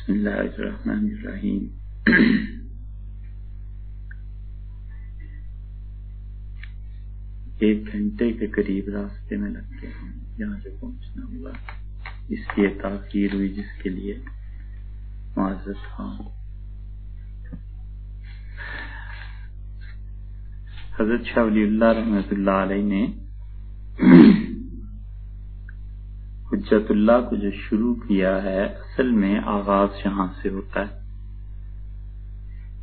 بسم اللہ الرحمن الرحیم۔ ایک گھنٹے کے قریب راستے میں لگ گئے ہیں، یہاں جو پہنچنا ہوا اس لیے تاخیر ہوئی، جس کے لیے معذرت خواہ۔ حضرت شاہ ولی اللہ رحمۃ اللہ علیہ نے حجت اللہ کو جو شروع کیا ہے، اصل میں آغاز یہاں سے ہوتا ہے۔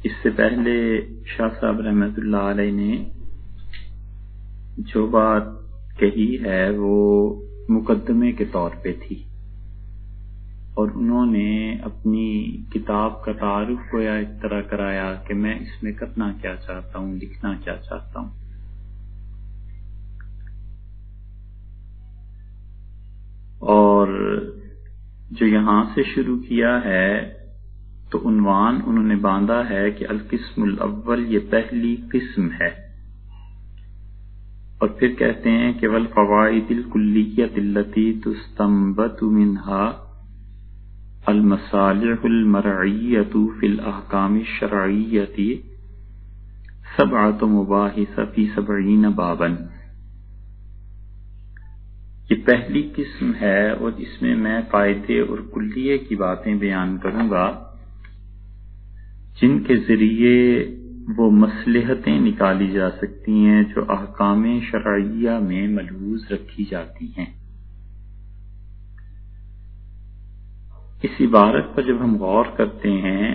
اس سے پہلے شاہ صاحب رحمۃ اللہ علیہ نے جو بات کہی ہے وہ مقدمے کے طور پہ تھی، اور انہوں نے اپنی کتاب کا تعارف گویا اس طرح کرایا کہ میں اس میں کرنا کیا چاہتا ہوں، لکھنا کیا چاہتا ہوں۔ اور جو یہاں سے شروع کیا ہے تو عنوان انہوں نے باندھا ہے کہ القسم الاول، یہ پہلی قسم ہے، اور پھر کہتے ہیں کہ والقواعد الکلیۃ التی تستنبط منها المصالح المرعیۃ فی الاحکام الشرعیۃ سبعۃ مباحث فی 70 بابا۔ یہ پہلی قسم ہے، اور اس میں میں قاعدے اور کلیے کی باتیں بیان کروں گا جن کے ذریعے وہ مصلحتیں نکالی جا سکتی ہیں جو احکام شرعیہ میں ملحوظ رکھی جاتی ہیں۔ اس عبارت پر جب ہم غور کرتے ہیں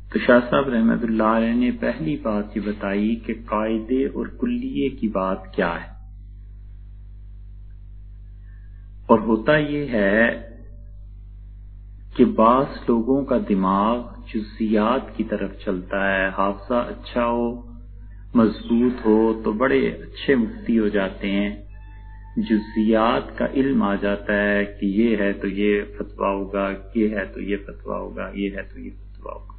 تو شاہ صاحب رحمۃ اللہ علیہ نے پہلی بات یہ بتائی کہ قاعدے اور کلیے کی بات کیا ہے، اور ہوتا یہ ہے کہ بعض لوگوں کا دماغ جزیات کی طرف چلتا ہے، حافظہ اچھا ہو، مضبوط ہو تو بڑے اچھے مفتی ہو جاتے ہیں، جزیات کا علم آ جاتا ہے کہ یہ ہے تو یہ فتویٰ ہوگا، یہ ہے تو یہ فتویٰ ہوگا، یہ ہے تو یہ فتویٰ ہوگا۔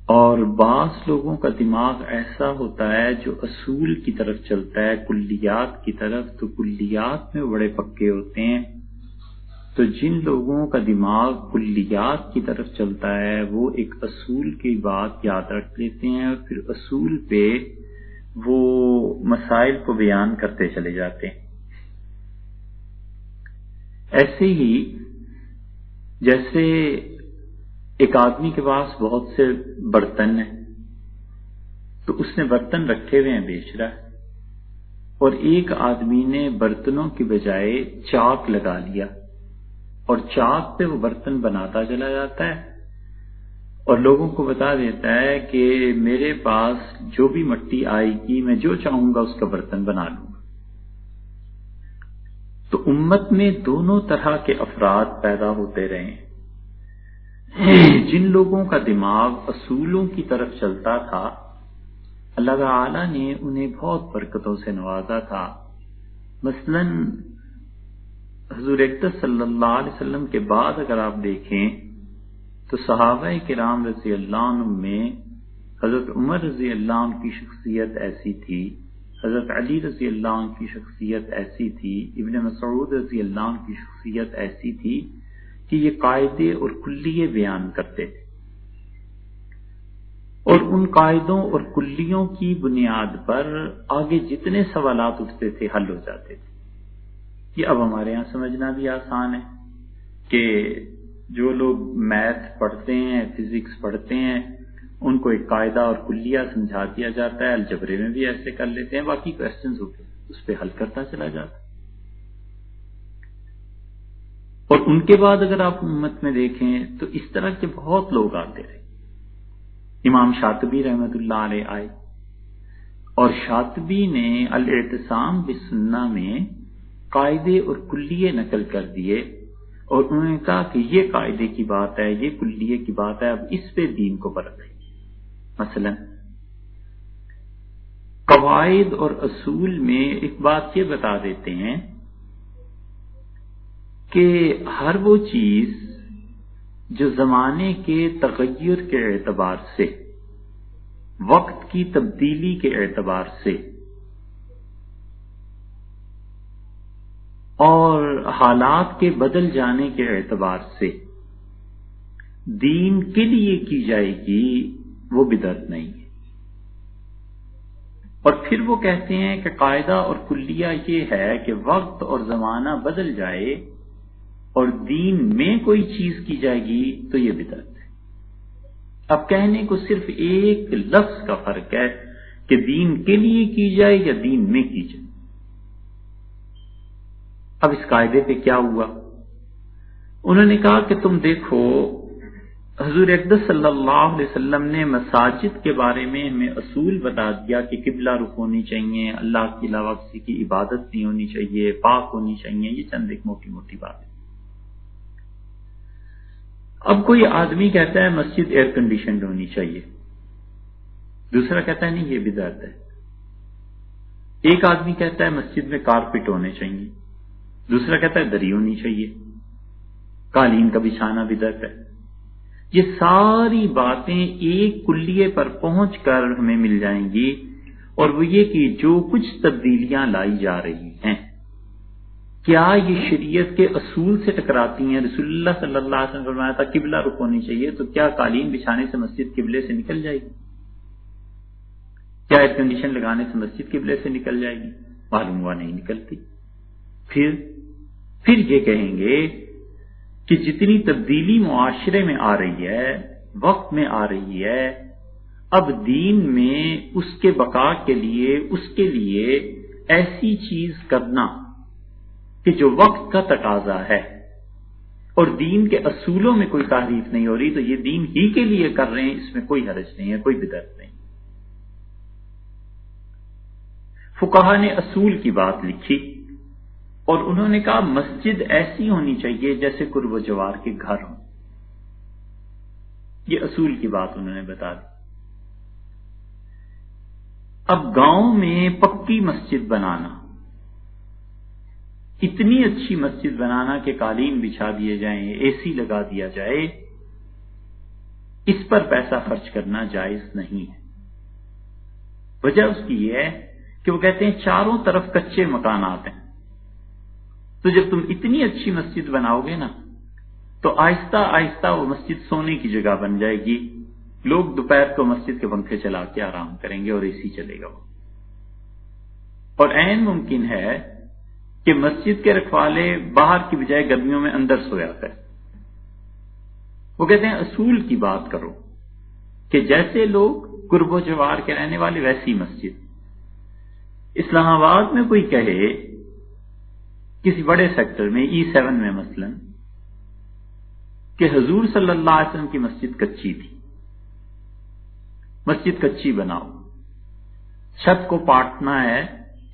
اور بعض لوگوں کا دماغ ایسا ہوتا ہے جو اصول کی طرف چلتا ہے، کلیات کی طرف، تو کلیات میں بڑے پکے ہوتے ہیں۔ تو جن لوگوں کا دماغ کلیات کی طرف چلتا ہے وہ ایک اصول کی بات یاد رکھ لیتے ہیں، اور پھر اصول پہ وہ مسائل کو بیان کرتے چلے جاتے ہیں۔ ایسے ہی جیسے ایک آدمی کے پاس بہت سے برتن ہیں، تو اس نے برتن رکھے ہوئے ہیں، بیچ رہا ہے، اور ایک آدمی نے برتنوں کی بجائے چاک لگا لیا، اور چاک پہ وہ برتن بناتا چلا جاتا ہے، اور لوگوں کو بتا دیتا ہے کہ میرے پاس جو بھی مٹی آئے گی میں جو چاہوں گا اس کا برتن بنا لوں گا۔ تو امت میں دونوں طرح کے افراد پیدا ہوتے رہے ہیں۔ جن لوگوں کا دماغ اصولوں کی طرف چلتا تھا، اللہ تعالی نے انہیں بہت برکتوں سے نوازا تھا۔ مثلا حضور اقدس صلی اللہ علیہ وسلم کے بعد اگر آپ دیکھیں تو صحابہ کرام رضی اللہ عنہ میں حضرت عمر رضی اللہ عنہ کی شخصیت ایسی تھی، حضرت علی رضی اللہ عنہ کی شخصیت ایسی تھی، ابن مسعود رضی اللہ عنہ کی شخصیت ایسی تھی کہ یہ قاعدے اور کلیے بیان کرتے تھے، اور ان قاعدوں اور کلیوں کی بنیاد پر آگے جتنے سوالات اٹھتے تھے حل ہو جاتے تھے۔ یہ اب ہمارے ہاں سمجھنا بھی آسان ہے کہ جو لوگ میتھ پڑھتے ہیں، فزکس پڑھتے ہیں، ان کو ایک قاعدہ اور کلیہ سمجھا دیا جاتا ہے، الجبرے میں بھی ایسے کر لیتے ہیں، باقی کوسچنز ہوتے ہیں اس پہ حل کرتا چلا جاتا ہے۔ اور ان کے بعد اگر آپ امت میں دیکھیں تو اس طرح کے بہت لوگ آتے رہے۔ امام شاطبی رحمۃ اللہ علیہ آئے، اور شاطبی نے الاعتصام بالسنہ میں قاعدے اور کلیے نقل کر دیے، اور انہوں نے کہا کہ یہ قاعدے کی بات ہے، یہ کلیے کی بات ہے، اب اس پہ دین کو پرکھیں۔ مثلا قواعد اور اصول میں ایک بات یہ بتا دیتے ہیں کہ ہر وہ چیز جو زمانے کے تغیر کے اعتبار سے، وقت کی تبدیلی کے اعتبار سے اور حالات کے بدل جانے کے اعتبار سے دین کے لیے کی جائے گی وہ بدعت نہیں ہے۔ اور پھر وہ کہتے ہیں کہ قاعدہ اور کلیہ یہ ہے کہ وقت اور زمانہ بدل جائے اور دین میں کوئی چیز کی جائے گی تو یہ بدعت ہے۔ اب کہنے کو صرف ایک لفظ کا فرق ہے کہ دین کے لیے کی جائے یا دین میں کی جائے۔ اب اس قاعدے پہ کیا ہوا؟ انہوں نے کہا کہ تم دیکھو حضور اقدس صلی اللہ علیہ وسلم نے مساجد کے بارے میں ہمیں اصول بتا دیا کہ قبلہ رخ ہونی چاہیے، اللہ کے علاوہ کسی کی عبادت نہیں ہونی چاہیے، پاک ہونی چاہیے، یہ چند ایک موٹی موٹی بات ہے۔ اب کوئی آدمی کہتا ہے مسجد ایئر کنڈیشنڈ ہونی چاہیے، دوسرا کہتا ہے نہیں یہ بدعت ہے۔ ایک آدمی کہتا ہے مسجد میں کارپٹ ہونے چاہیے، دوسرا کہتا ہے دری ہونی چاہیے، قالین کا بچھانا بدعت ہے۔ یہ ساری باتیں ایک کلیے پر پہنچ کر ہمیں مل جائیں گی، اور وہ یہ کہ جو کچھ تبدیلیاں لائی جا رہی ہیں کیا یہ شریعت کے اصول سے ٹکراتی ہیں؟ رسول اللہ صلی اللہ علیہ وسلم نے فرمایا تھا قبلہ رخ ہونی چاہیے، تو کیا قالین بچھانے سے مسجد قبلے سے نکل جائے گی؟ کیا ایئر کنڈیشن لگانے سے مسجد قبلے سے نکل جائے گی؟ معلوم ہوا نہیں نکلتی۔ پھر یہ کہیں گے کہ جتنی تبدیلی معاشرے میں آ رہی ہے، وقت میں آ رہی ہے، اب دین میں اس کے بقا کے لیے، اس کے لیے ایسی چیز کرنا کہ جو وقت کا تقاضا ہے اور دین کے اصولوں میں کوئی تحریف نہیں ہو رہی، تو یہ دین ہی کے لیے کر رہے ہیں، اس میں کوئی حرج نہیں ہے، کوئی بدعت نہیں۔ فقہا نے اصول کی بات لکھی اور انہوں نے کہا مسجد ایسی ہونی چاہیے جیسے قرب و جوار کے گھر ہوں۔ یہ اصول کی بات انہوں نے بتا دی۔ اب گاؤں میں پکی مسجد بنانا، اتنی اچھی مسجد بنانا کہ قالین بچھا دیے جائیں، اے سی لگا دیا جائے، اس پر پیسہ خرچ کرنا جائز نہیں ہے۔ وجہ اس کی یہ ہے کہ وہ کہتے ہیں چاروں طرف کچے مکانات ہیں، تو جب تم اتنی اچھی مسجد بناؤ گے نا تو آہستہ آہستہ وہ مسجد سونے کی جگہ بن جائے گی، لوگ دوپہر کو مسجد کے پنکھے چلا کے آرام کریں گے اور اے سی چلے گا وہ۔ اور عین ممکن ہے کہ مسجد کے رکھوالے باہر کی بجائے گرمیوں میں اندر سویا کریں۔ وہ کہتے ہیں اصول کی بات کرو کہ جیسے لوگ قرب و جوار کے رہنے والے ویسی مسجد۔ اسلام آباد میں کوئی کہے کسی بڑے سیکٹر میں E7 میں مثلا کہ حضور صلی اللہ علیہ وسلم کی مسجد کچی تھی، مسجد کچی بناؤ، چھت کو پاٹنا ہے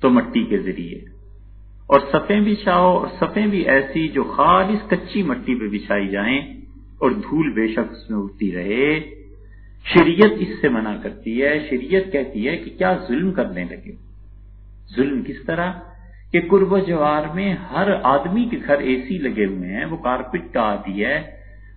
تو مٹی کے ذریعے، اور صفیں بچھاؤ، اور صفیں بھی ایسی جو خالص کچی مٹی پہ بچھائی جائیں اور دھول بے شک اس میں اڑتی رہے۔ شریعت اس سے منع کرتی ہے، شریعت کہتی ہے کہ کیا ظلم کرنے لگے۔ ظلم کس طرح کہ قرب و جوار میں ہر آدمی کے گھر اے سی لگے ہوئے ہیں، وہ کارپٹ کا عادی ہے،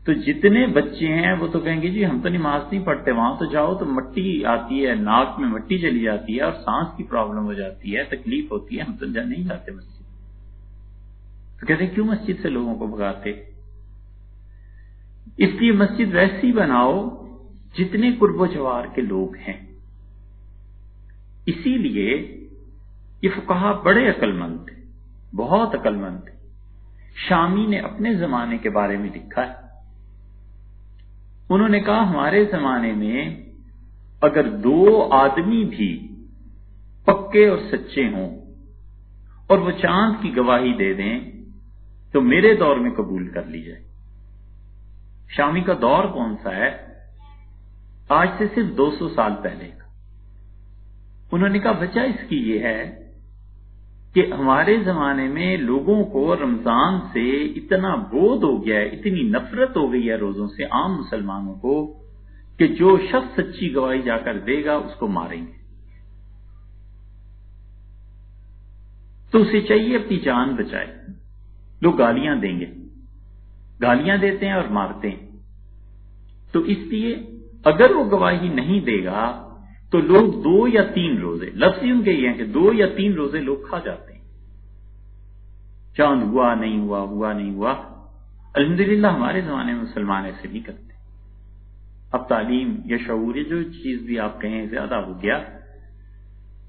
تو جتنے بچے ہیں وہ تو کہیں گے جی ہم تو نماز نہیں پڑھتے، وہاں تو جاؤ تو مٹی آتی ہے، ناک میں مٹی چلی جاتی ہے اور سانس کی پرابلم ہو جاتی ہے، تکلیف ہوتی ہے، ہم تو نہیں جاتے مسجد۔ تو کہتے ہیں کیوں مسجد سے لوگوں کو بھگاتے؟ اس لیے مسجد ویسی بناؤ جتنے قرب و جوار کے لوگ ہیں۔ اسی لیے یہ فقہا بڑے عقل مند تھے، بہت عقل مند تھے۔ شامی نے اپنے زمانے کے بارے میں لکھا ہے، انہوں نے کہا ہمارے زمانے میں اگر دو آدمی بھی پکے اور سچے ہوں اور وہ چاند کی گواہی دے دیں تو میرے دور میں قبول کر لی جائے۔ شامی کا دور کون سا ہے؟ آج سے صرف 200 سال پہلے کا۔ انہوں نے کہا وجہ اس کی یہ ہے کہ ہمارے زمانے میں لوگوں کو رمضان سے اتنا بودھ ہو گیا ہے، اتنی نفرت ہو گئی ہے روزوں سے عام مسلمانوں کو کہ جو شخص سچی گواہی جا کر دے گا اس کو ماریں گے۔ تو اسے چاہیے اپنی جان بچائے۔ لوگ گالیاں دیں گے، گالیاں دیتے ہیں اور مارتے ہیں، تو اس لیے اگر وہ گواہی نہیں دے گا تو لوگ 2 یا 3 روزے، لفظ ان کے یہ ہیں کہ 2 یا 3 روزے لوگ کھا جاتے ہیں۔ چاند ہوا نہیں ہوا، ہوا نہیں ہوا. الحمدللہ ہمارے زمانے میں مسلمان ایسے نہیں کرتے. اب تعلیم یا شعور جو چیز بھی آپ کہیں زیادہ ہو گیا،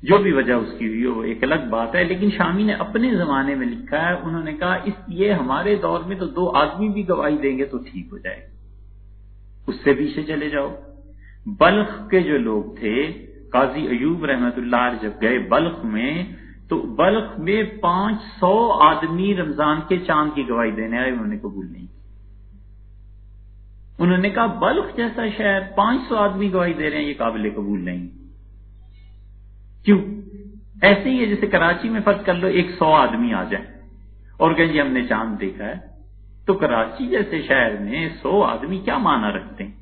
جو بھی وجہ اس کی ہوئی وہ ایک الگ بات ہے. لیکن شامی نے اپنے زمانے میں لکھا ہے، انہوں نے کہا اس لیے ہمارے دور میں تو 2 آدمی بھی گواہی دیں گے تو ٹھیک ہو جائے گا. اس سے پیچھے چلے جاؤ، بلخ کے جو لوگ تھے، قاضی ایوب رحمت اللہ علیہ جب گئے بلخ میں، تو بلخ میں 500 آدمی رمضان کے چاند کی گواہی دینے آئے، انہوں نے قبول نہیں کی. انہوں نے کہا بلخ جیسا شہر 500 آدمی گواہی دے رہے ہیں، یہ قابل قبول نہیں. کیوں؟ ایسے ہی ہے جیسے کراچی میں فرض کر لو 100 آدمی آ جائیں اور کہیں جی ہم نے چاند دیکھا ہے، تو کراچی جیسے شہر میں 100 آدمی کیا معنی رکھتے ہیں؟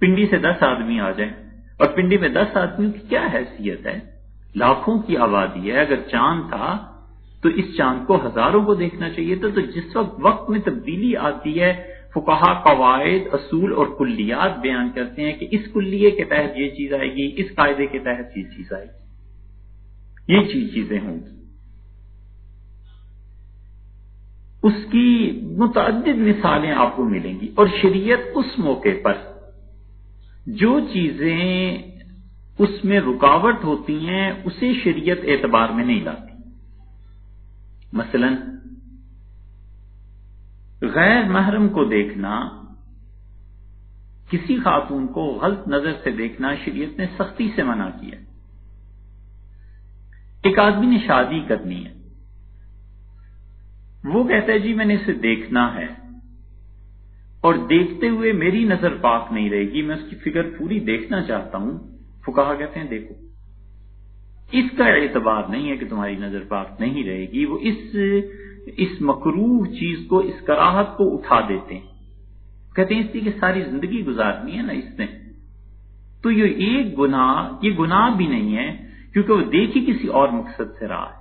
پنڈی سے 10 آدمی آ جائیں، اور پنڈی میں 10 آدمیوں کی کیا حیثیت ہے؟ لاکھوں کی آبادی ہے. اگر چاند تھا تو اس چاند کو ہزاروں کو دیکھنا چاہیے تھا. تو جس وقت میں تبدیلی آتی ہے، فقہا قواعد، اصول اور کلیات بیان کرتے ہیں کہ اس کلیے کے تحت یہ چیز آئے گی، اس قاعدے کے تحت یہ چیز آئے گی، یہ چیزیں ہوں گی. اس کی متعدد مثالیں آپ کو ملیں گی. اور شریعت اس موقع پر جو چیزیں اس میں رکاوٹ ہوتی ہیں اسے شریعت اعتبار میں نہیں لاتی. مثلا غیر محرم کو دیکھنا، کسی خاتون کو غلط نظر سے دیکھنا شریعت نے سختی سے منع کیا. ایک آدمی نے شادی کرنی ہے، وہ کہتا ہے جی میں نے اسے دیکھنا ہے، اور دیکھتے ہوئے میری نظر پاک نہیں رہے گی، میں اس کی فگر پوری دیکھنا چاہتا ہوں. فقہا کہتے ہیں دیکھو اس کا اعتبار نہیں ہے کہ تمہاری نظر پاک نہیں رہے گی. وہ اس مکروہ چیز کو، اس کراہت کو اٹھا دیتے ہیں. کہتے ہیں اس لیے کہ ساری زندگی گزارنی ہے نا اس نے، تو یہ گناہ بھی نہیں ہے کیونکہ وہ دیکھ ہی کسی اور مقصد سے رہا ہے.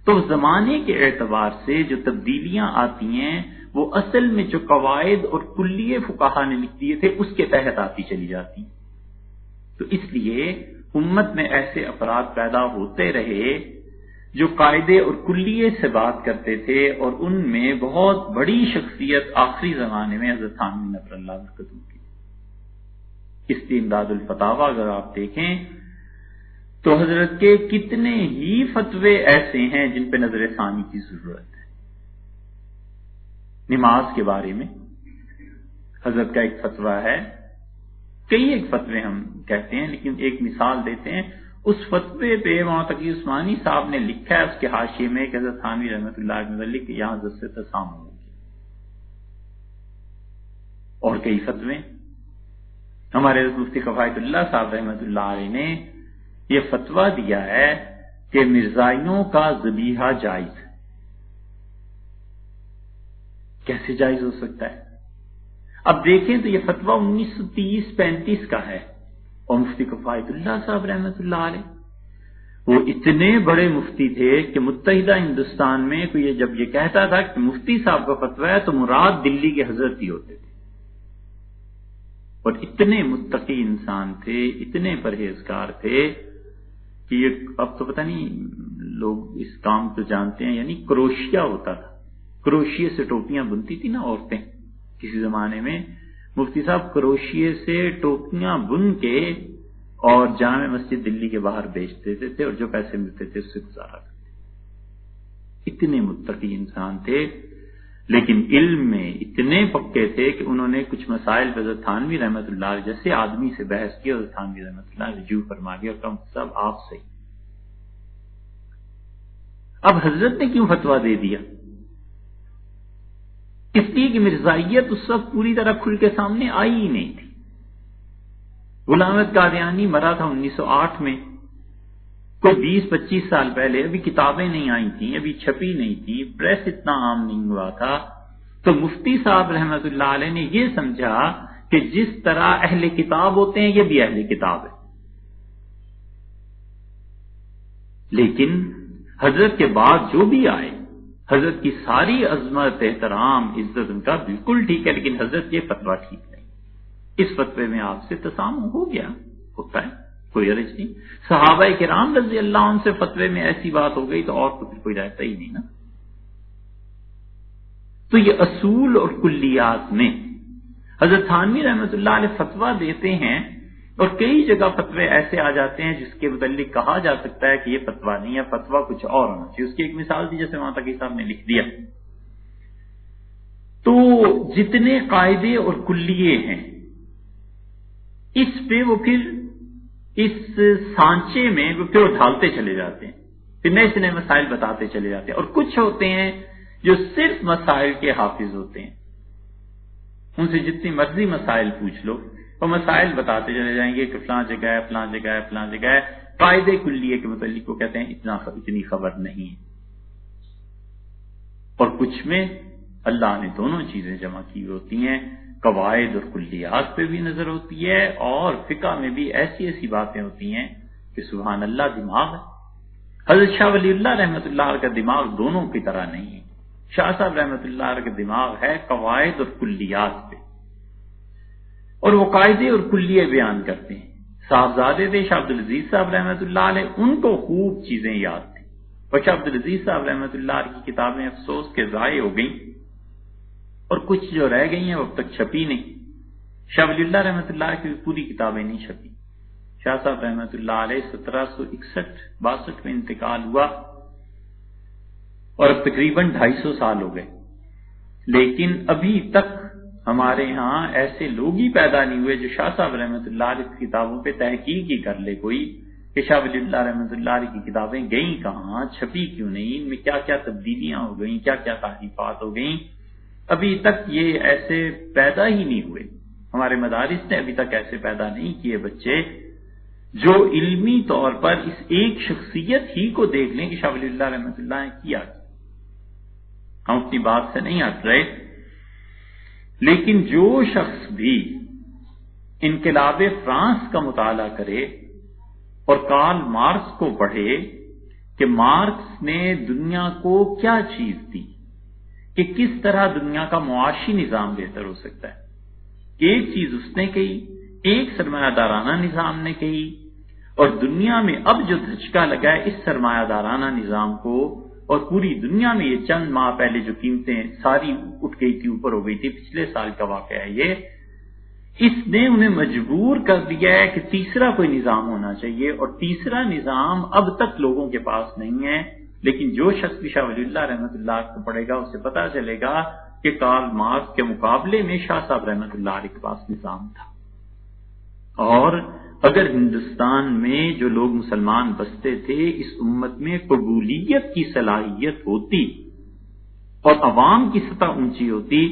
تو زمانے کے اعتبار سے جو تبدیلیاں آتی ہیں وہ اصل میں جو قواعد اور کلیے فقہا نے لکھ دیے تھے اس کے تحت آتی چلی جاتی. تو اس لیے امت میں ایسے افراد پیدا ہوتے رہے جو قاعدے اور کلیے سے بات کرتے تھے، اور ان میں بہت بڑی شخصیت آخری زمانے میں حضرت تھانوی نفر اللہ برکتہ کی. اس لیے امداد الفتاوی اگر آپ دیکھیں تو حضرت کے کتنے ہی فتوے ایسے ہیں جن پہ نظر ثانی کی ضرورت ہے. نماز کے بارے میں حضرت کا ایک فتویٰ ہے، کئی ایک فتوے ہم کہتے ہیں لیکن ایک مثال دیتے ہیں. اس فتوے پہ مولانا تقی عثمانی صاحب نے لکھا ہے اس کے حاشیے میں کہ حضرت تھانوی رحمۃ اللہ علیہ متعلق یہاں حضرت سے تسامح ہوگی. اور کئی فتوے ہمارے مفتی کفایت اللہ صاحب رحمۃ اللہ علیہ نے یہ فتویٰ دیا ہے کہ مرزائیوں کا ذبیحہ جائز ہے. کیسے جائز ہو سکتا ہے؟ اب دیکھیں تو یہ فتویٰ 1930-35 کا ہے، اور مفتی کفایت اللہ صاحب رحمۃ اللہ علیہ وہ اتنے بڑے مفتی تھے کہ متحدہ ہندوستان میں کوئی جب یہ کہتا تھا کہ مفتی صاحب کا فتویٰ ہے تو مراد دلی کے حضرت ہی ہوتے تھے. اور اتنے متقی انسان تھے، اتنے پرہیزگار تھے کہ یہ اب تو پتہ نہیں لوگ اس کام کو جانتے ہیں، یعنی کروشیا ہوتا تھا، کروشیے سے ٹوپیاں بنتی تھی نا عورتیں کسی زمانے میں. مفتی صاحب کروشیے سے ٹوپیاں بن کے اور جامع مسجد دلی کے باہر بیچتے تھے، اور جو پیسے ملتے تھے اس سے گزارا کرتے. اتنے متقی انسان تھے، لیکن علم میں اتنے پکے تھے کہ انہوں نے کچھ مسائل حضرت تھانوی رحمۃ اللہ علیہ جیسے آدمی سے بحث کی، حضرت تھانوی رحمۃ اللہ علیہ رجوع فرما دیا اور کہا صاحب آپ صحیح. اب حضرت نے کیوں فتویٰ دے دیا؟ اس لیے کہ مرزائیت اس وقت پوری طرح کھل کے سامنے آئی ہی نہیں تھی. غلام احمد قادیانی مرا تھا 1908 میں، کوئی 20-25 سال پہلے. ابھی کتابیں نہیں آئی تھیں، ابھی چھپی نہیں تھی، پریس اتنا عام نہیں ہوا تھا. تو مفتی صاحب رحمۃ اللہ علیہ نے یہ سمجھا کہ جس طرح اہل کتاب ہوتے ہیں یہ بھی اہل کتاب ہے. لیکن حضرت کے بعد جو بھی آئے، حضرت کی ساری عظمت، احترام، عزت ان کا بالکل ٹھیک ہے، لیکن حضرت یہ فتویٰ ٹھیک نہیں. اس فتوے میں آپ سے تسامح ہو گیا، ہوتا ہے، کوئی عرض نہیں. صحابہ کرام رضی اللہ عنہ سے فتوے میں ایسی بات ہو گئی تو اور تو پھر کوئی رہتا ہی نہیں نا. تو یہ اصول اور کلیات میں حضرت تھانوی رحمۃ اللہ علیہ فتویٰ دیتے ہیں، اور کئی جگہ فتوے ایسے آ جاتے ہیں جس کے متعلق کہا جا سکتا ہے کہ یہ فتویٰ نہیں ہے، فتویٰ کچھ اور ہونا چاہیے۔ اس کی ایک مثال تھی جیسے مولانا تقی صاحب نے لکھ دیا۔ تو جتنے قاعدے اور کلیے ہیں اس پہ وہ پھر اس سانچے میں وہ پھر ڈھالتے چلے جاتے ہیں، پھر نئے سے نئے مسائل بتاتے چلے جاتے ہیں، اور کچھ ہوتے ہیں جو صرف مسائل کے حافظ ہوتے ہیں، ان سے جتنی مرضی مسائل پوچھ لو وہ مسائل بتاتے چلے جائیں گے کہ فلاں جگہ ہے، فلاں جگہ ہے، فلاں جگہ ہے، قاعدے کلیے کے متعلق کو کہتے ہیں اتنی خبر نہیں ہے۔ اور کچھ میں اللہ نے دونوں چیزیں جمع کی ہوتی ہیں، قواعد اور کلیات پہ بھی نظر ہوتی ہے، اور فقہ میں بھی ایسی ایسی باتیں ہوتی ہیں کہ سبحان اللہ دماغ ہے۔ حضرت شاہ ولی اللہ رحمۃ اللہ علیہ کا دماغ دونوں کی طرح نہیں ہے۔ شاہ صاحب رحمۃ اللہ علیہ کا دماغ ہے قواعد اور کلیات پہ، اور وہ قاعدے اور کلیے بیان کرتے ہیں۔ صاحبزادے تھے شاہ عبدالعزیز صاحب رحمۃ اللہ علیہ، ان کو خوب چیزیں یاد تھیں، اور شاہ عبدالعزیز صاحب رحمۃ اللہ علیہ کی کتابیں افسوس کے ضائع ہو گئیں، اور کچھ جو رہ گئی ہیں وہ اب تک چھپی نہیں۔ شاہ ولی اللہ رحمۃ اللہ علیہ کی پوری کتابیں نہیں چھپی۔ شاہ صاحب رحمۃ اللہ علیہ 1761-62 میں انتقال ہوا، اور اب تقریباً 250 سال ہو گئے، لیکن ابھی تک ہمارے ہاں ایسے لوگ ہی پیدا نہیں ہوئے جو شاہ صاحب رحمۃ اللہ علیہ کی کتابوں پہ تحقیق ہی کر لے کوئی کہ شاہ ولی اللہ رحمۃ اللہ علیہ کی کتابیں گئیں کہاں، چھپی کیوں نہیں، ان میں کیا کیا تبدیلیاں ہو گئیں، کیا کیا تحریفات ہو گئیں۔ ابھی تک یہ ایسے پیدا ہی نہیں ہوئے، ہمارے مدارس نے ابھی تک ایسے پیدا نہیں کیے بچے جو علمی طور پر اس ایک شخصیت ہی کو دیکھ لیں کہ شاہ ولی اللہ رحمۃ اللہ نے کیا۔ ہم اپنی بات سے نہیں ہٹ رہے، لیکن جو شخص بھی انقلاب فرانس کا مطالعہ کرے اور کارل مارکس کو پڑھے کہ مارکس نے دنیا کو کیا چیز دی، کہ کس طرح دنیا کا معاشی نظام بہتر ہو سکتا ہے، ایک چیز اس نے کہی، ایک سرمایہ دارانہ نظام نے کہی، اور دنیا میں اب جو دھچکا لگا ہے اس سرمایہ دارانہ نظام کو، اور پوری دنیا میں یہ چند ماہ پہلے جو قیمتیں ساری اٹھ گئی تھی، اوپر ہو گئی تھی، پچھلے سال کا واقعہ ہے یہ، اس نے انہیں مجبور کر دیا ہے کہ تیسرا کوئی نظام ہونا چاہیے، اور تیسرا نظام اب تک لوگوں کے پاس نہیں ہے۔ لیکن جو شخص بھی شاہ ولی اللہ رحمۃ اللہ کو پڑھے گا اسے پتا چلے گا کہ کارل مارکس کے مقابلے میں شاہ صاحب رحمۃ اللہ علیہ کے پاس نظام تھا۔ اور اگر ہندوستان میں جو لوگ مسلمان بستے تھے اس امت میں قبولیت کی صلاحیت ہوتی اور عوام کی سطح اونچی ہوتی،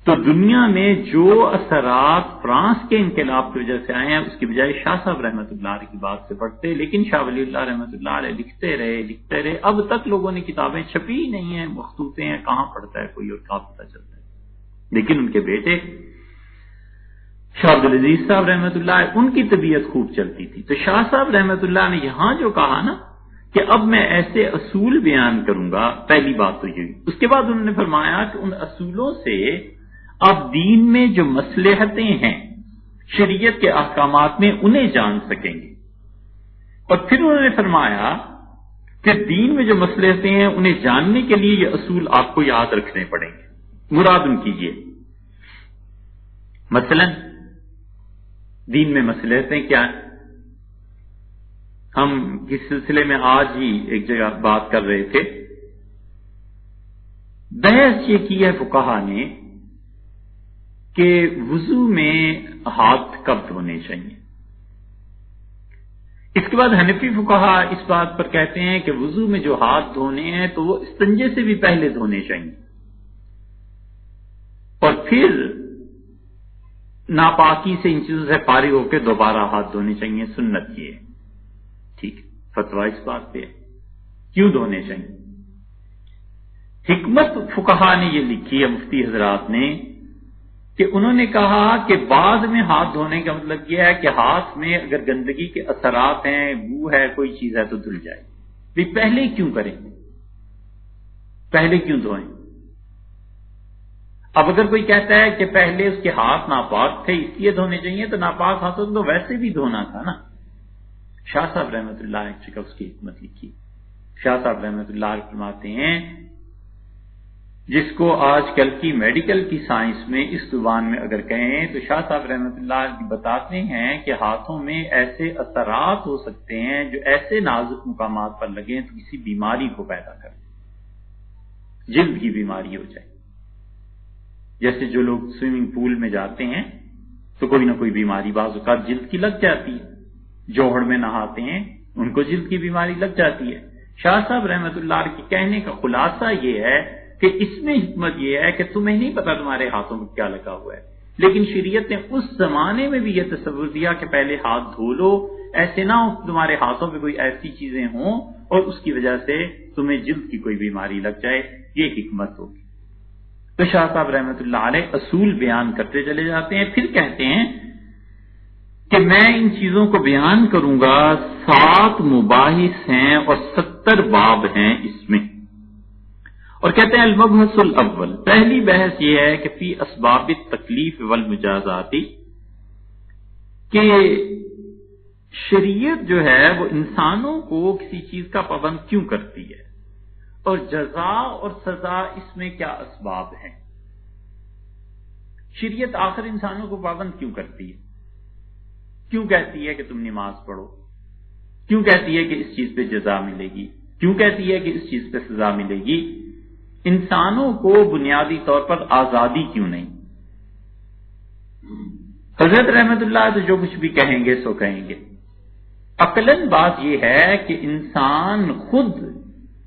تو دنیا میں جو اثرات فرانس کے انقلاب کی وجہ سے آئے ہیں اس کی بجائے شاہ صاحب رحمۃ اللہ علیہ کی بات سے پڑھتے، لیکن شاہ ولی اللہ رحمۃ اللہ علیہ لکھتے رہے، اب تک لوگوں نے کتابیں چھپی ہی نہیں ہیں، مخطوطے ہیں، کہاں پڑھتا ہے کوئی اور کہاں پتہ چلتا ہے۔ لیکن ان کے بیٹے شاہ عبدالعزیز صاحب رحمۃ اللہ علیہ، ان کی طبیعت خوب چلتی تھی، تو شاہ صاحب رحمۃ اللہ نے یہاں جو کہا نا کہ اب میں ایسے اصول بیان کروں گا، پہلی بات تو یہی، اس کے بعد انہوں نے فرمایا کہ ان اصولوں سے آپ دین میں جو مصلحتیں ہیں شریعت کے احکامات میں انہیں جان سکیں گے، اور پھر انہوں نے فرمایا کہ دین میں جو مصلحتیں ہیں انہیں جاننے کے لیے یہ اصول آپ کو یاد رکھنے پڑیں گے۔ مراد ان کی یہ، مثلا دین میں مصلحتیں کیا ہیں؟ ہم اس سلسلے میں آج ہی ایک جگہ بات کر رہے تھے، بحث یہ کی ہے فقہا نے کہ وضو میں ہاتھ کب دھونے چاہیے۔ اس کے بعد حنفی فقہا اس بات پر کہتے ہیں کہ وضو میں جو ہاتھ دھونے ہیں تو وہ استنجے سے بھی پہلے دھونے چاہیے، اور پھر ناپاکی سے ان چیزوں سے فارغ ہو کے دوبارہ ہاتھ دھونے چاہیے، سنت یہ ہے۔ ٹھیک ہے، فتویٰ اس بات پہ ہے کیوں دھونے چاہیے۔ حکمت فقہا نے یہ لکھی ہے مفتی حضرات نے کہ انہوں نے کہا کہ بعد میں ہاتھ دھونے کا مطلب یہ ہے کہ ہاتھ میں اگر گندگی کے اثرات ہیں، بو ہے، کوئی چیز ہے تو دھل جائے، بھی پہلے کیوں کریں، پہلے کیوں دھوئیں۔ اب اگر کوئی کہتا ہے کہ پہلے اس کے ہاتھ ناپاک تھے اس لیے دھونے چاہیے، تو ناپاک ہاتھوں تو ویسے بھی دھونا تھا نا۔ شاہ صاحب رحمۃ اللہ ایک جگہ اس کی حکمت لکھی، شاہ صاحب رحمۃ اللہ فرماتے ہیں جس کو آج کل کی میڈیکل کی سائنس میں اس زبان میں اگر کہیں تو شاہ صاحب رحمۃ اللہ بتاتے ہیں کہ ہاتھوں میں ایسے اثرات ہو سکتے ہیں جو ایسے نازک مقامات پر لگیں تو کسی بیماری کو پیدا کریں، جلد کی بیماری ہو جائے۔ جیسے جو لوگ سوئمنگ پول میں جاتے ہیں تو کوئی نہ کوئی بیماری بعض اوقات جلد کی لگ جاتی ہے، جوہر میں نہاتے ہیں ان کو جلد کی بیماری لگ جاتی ہے۔ شاہ صاحب رحمۃ اللہ کے کہنے کا خلاصہ یہ ہے کہ اس میں حکمت یہ ہے کہ تمہیں نہیں پتا تمہارے ہاتھوں میں کیا لگا ہوا ہے، لیکن شریعت نے اس زمانے میں بھی یہ تصور دیا کہ پہلے ہاتھ دھو لو، ایسے نہ ہو تمہارے ہاتھوں پہ کوئی ایسی چیزیں ہوں اور اس کی وجہ سے تمہیں جلد کی کوئی بیماری لگ جائے، یہ حکمت ہوگی۔ تو شاہ صاحب رحمۃ اللہ علیہ اصول بیان کرتے چلے جاتے ہیں، پھر کہتے ہیں کہ میں ان چیزوں کو بیان کروں گا، 7 مباحث ہیں اور 70 باب ہیں اس میں، اور کہتے ہیں المبحث الاول، پہلی بحث یہ ہے کہ فی اسباب التکلیف والمجازات، کہ شریعت جو ہے وہ انسانوں کو کسی چیز کا پابند کیوں کرتی ہے اور جزا اور سزا اس میں کیا اسباب ہیں۔ شریعت آخر انسانوں کو پابند کیوں کرتی ہے؟ کیوں کہتی ہے کہ تم نماز پڑھو؟ کیوں کہتی ہے کہ اس چیز پہ جزا ملے گی؟ کیوں کہتی ہے کہ اس چیز پہ سزا ملے گی؟ انسانوں کو بنیادی طور پر آزادی کیوں نہیں؟ حضرت رحمت اللہ تو جو کچھ بھی کہیں گے سو کہیں گے، عقلاً بات یہ ہے کہ انسان خود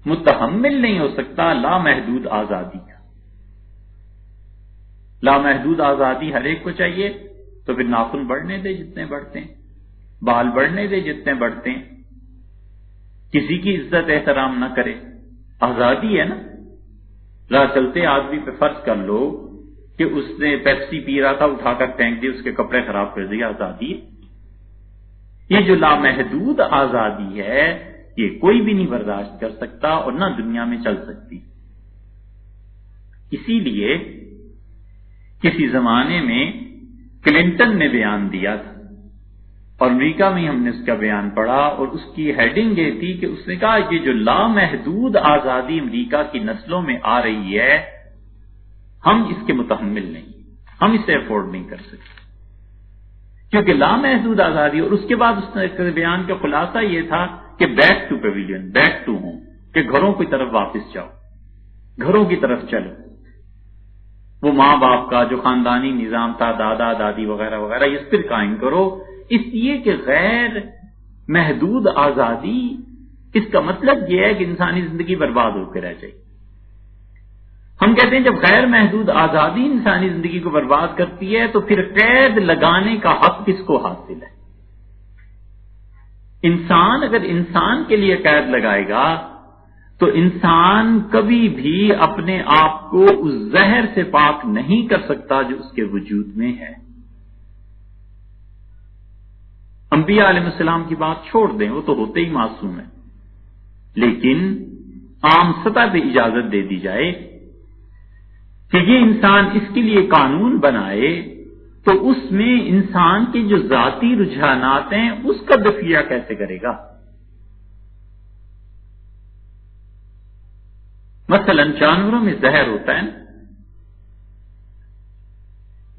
متحمل نہیں ہو سکتا لامحدود آزادی کا۔ لامحدود آزادی ہر ایک کو چاہیے، تو پھر ناخن بڑھنے دے جتنے بڑھتے ہیں، بال بڑھنے دے جتنے بڑھتے ہیں، کسی کی عزت احترام نہ کرے، آزادی ہے نا۔ راہ چلتے آدمی پہ فرض کر لو کہ اس نے پیپسی پی رہا تھا، اٹھا کر پھینک دی، اس کے کپڑے خراب کر دیے، آزادی ہے۔ یہ جو لامحدود آزادی ہے یہ کوئی بھی نہیں برداشت کر سکتا اور نہ دنیا میں چل سکتی۔ اسی لیے کسی زمانے میں کلنٹن نے بیان دیا تھا، اور امریکہ میں ہم نے اس کا بیان پڑھا، اور اس کی ہیڈنگ یہ تھی کہ اس نے کہا یہ جو لامحدود آزادی امریکہ کی نسلوں میں آ رہی ہے ہم اس کے متحمل نہیں، ہم اسے افورڈ نہیں کر سکتے، کیونکہ لامحدود آزادی۔ اور اس کے بعد اس نے بیان کا خلاصہ یہ تھا کہ back to pavilion, back to home, کہ گھروں کی طرف واپس جاؤ، گھروں کی طرف چلو، وہ ماں باپ کا جو خاندانی نظام تھا، دادا دادی وغیرہ وغیرہ، اس پر قائم کرو۔ اس لیے کہ غیر محدود آزادی، اس کا مطلب یہ ہے کہ انسانی زندگی برباد ہو کے رہ جائے۔ ہم کہتے ہیں جب غیر محدود آزادی انسانی زندگی کو برباد کرتی ہے تو پھر قید لگانے کا حق کس کو حاصل ہے؟ انسان اگر انسان کے لیے قید لگائے گا تو انسان کبھی بھی اپنے آپ کو اس زہر سے پاک نہیں کر سکتا جو اس کے وجود میں ہے۔ انبیاء علیہ السلام کی بات چھوڑ دیں، وہ تو ہوتے ہی معصوم ہیں، لیکن عام سطح پہ اجازت دے دی جائے کہ یہ انسان اس کے لیے قانون بنائے تو اس میں انسان کے جو ذاتی رجحانات ہیں اس کا دفیہ کیسے کرے گا؟ مثلا جانوروں میں زہر ہوتا ہے،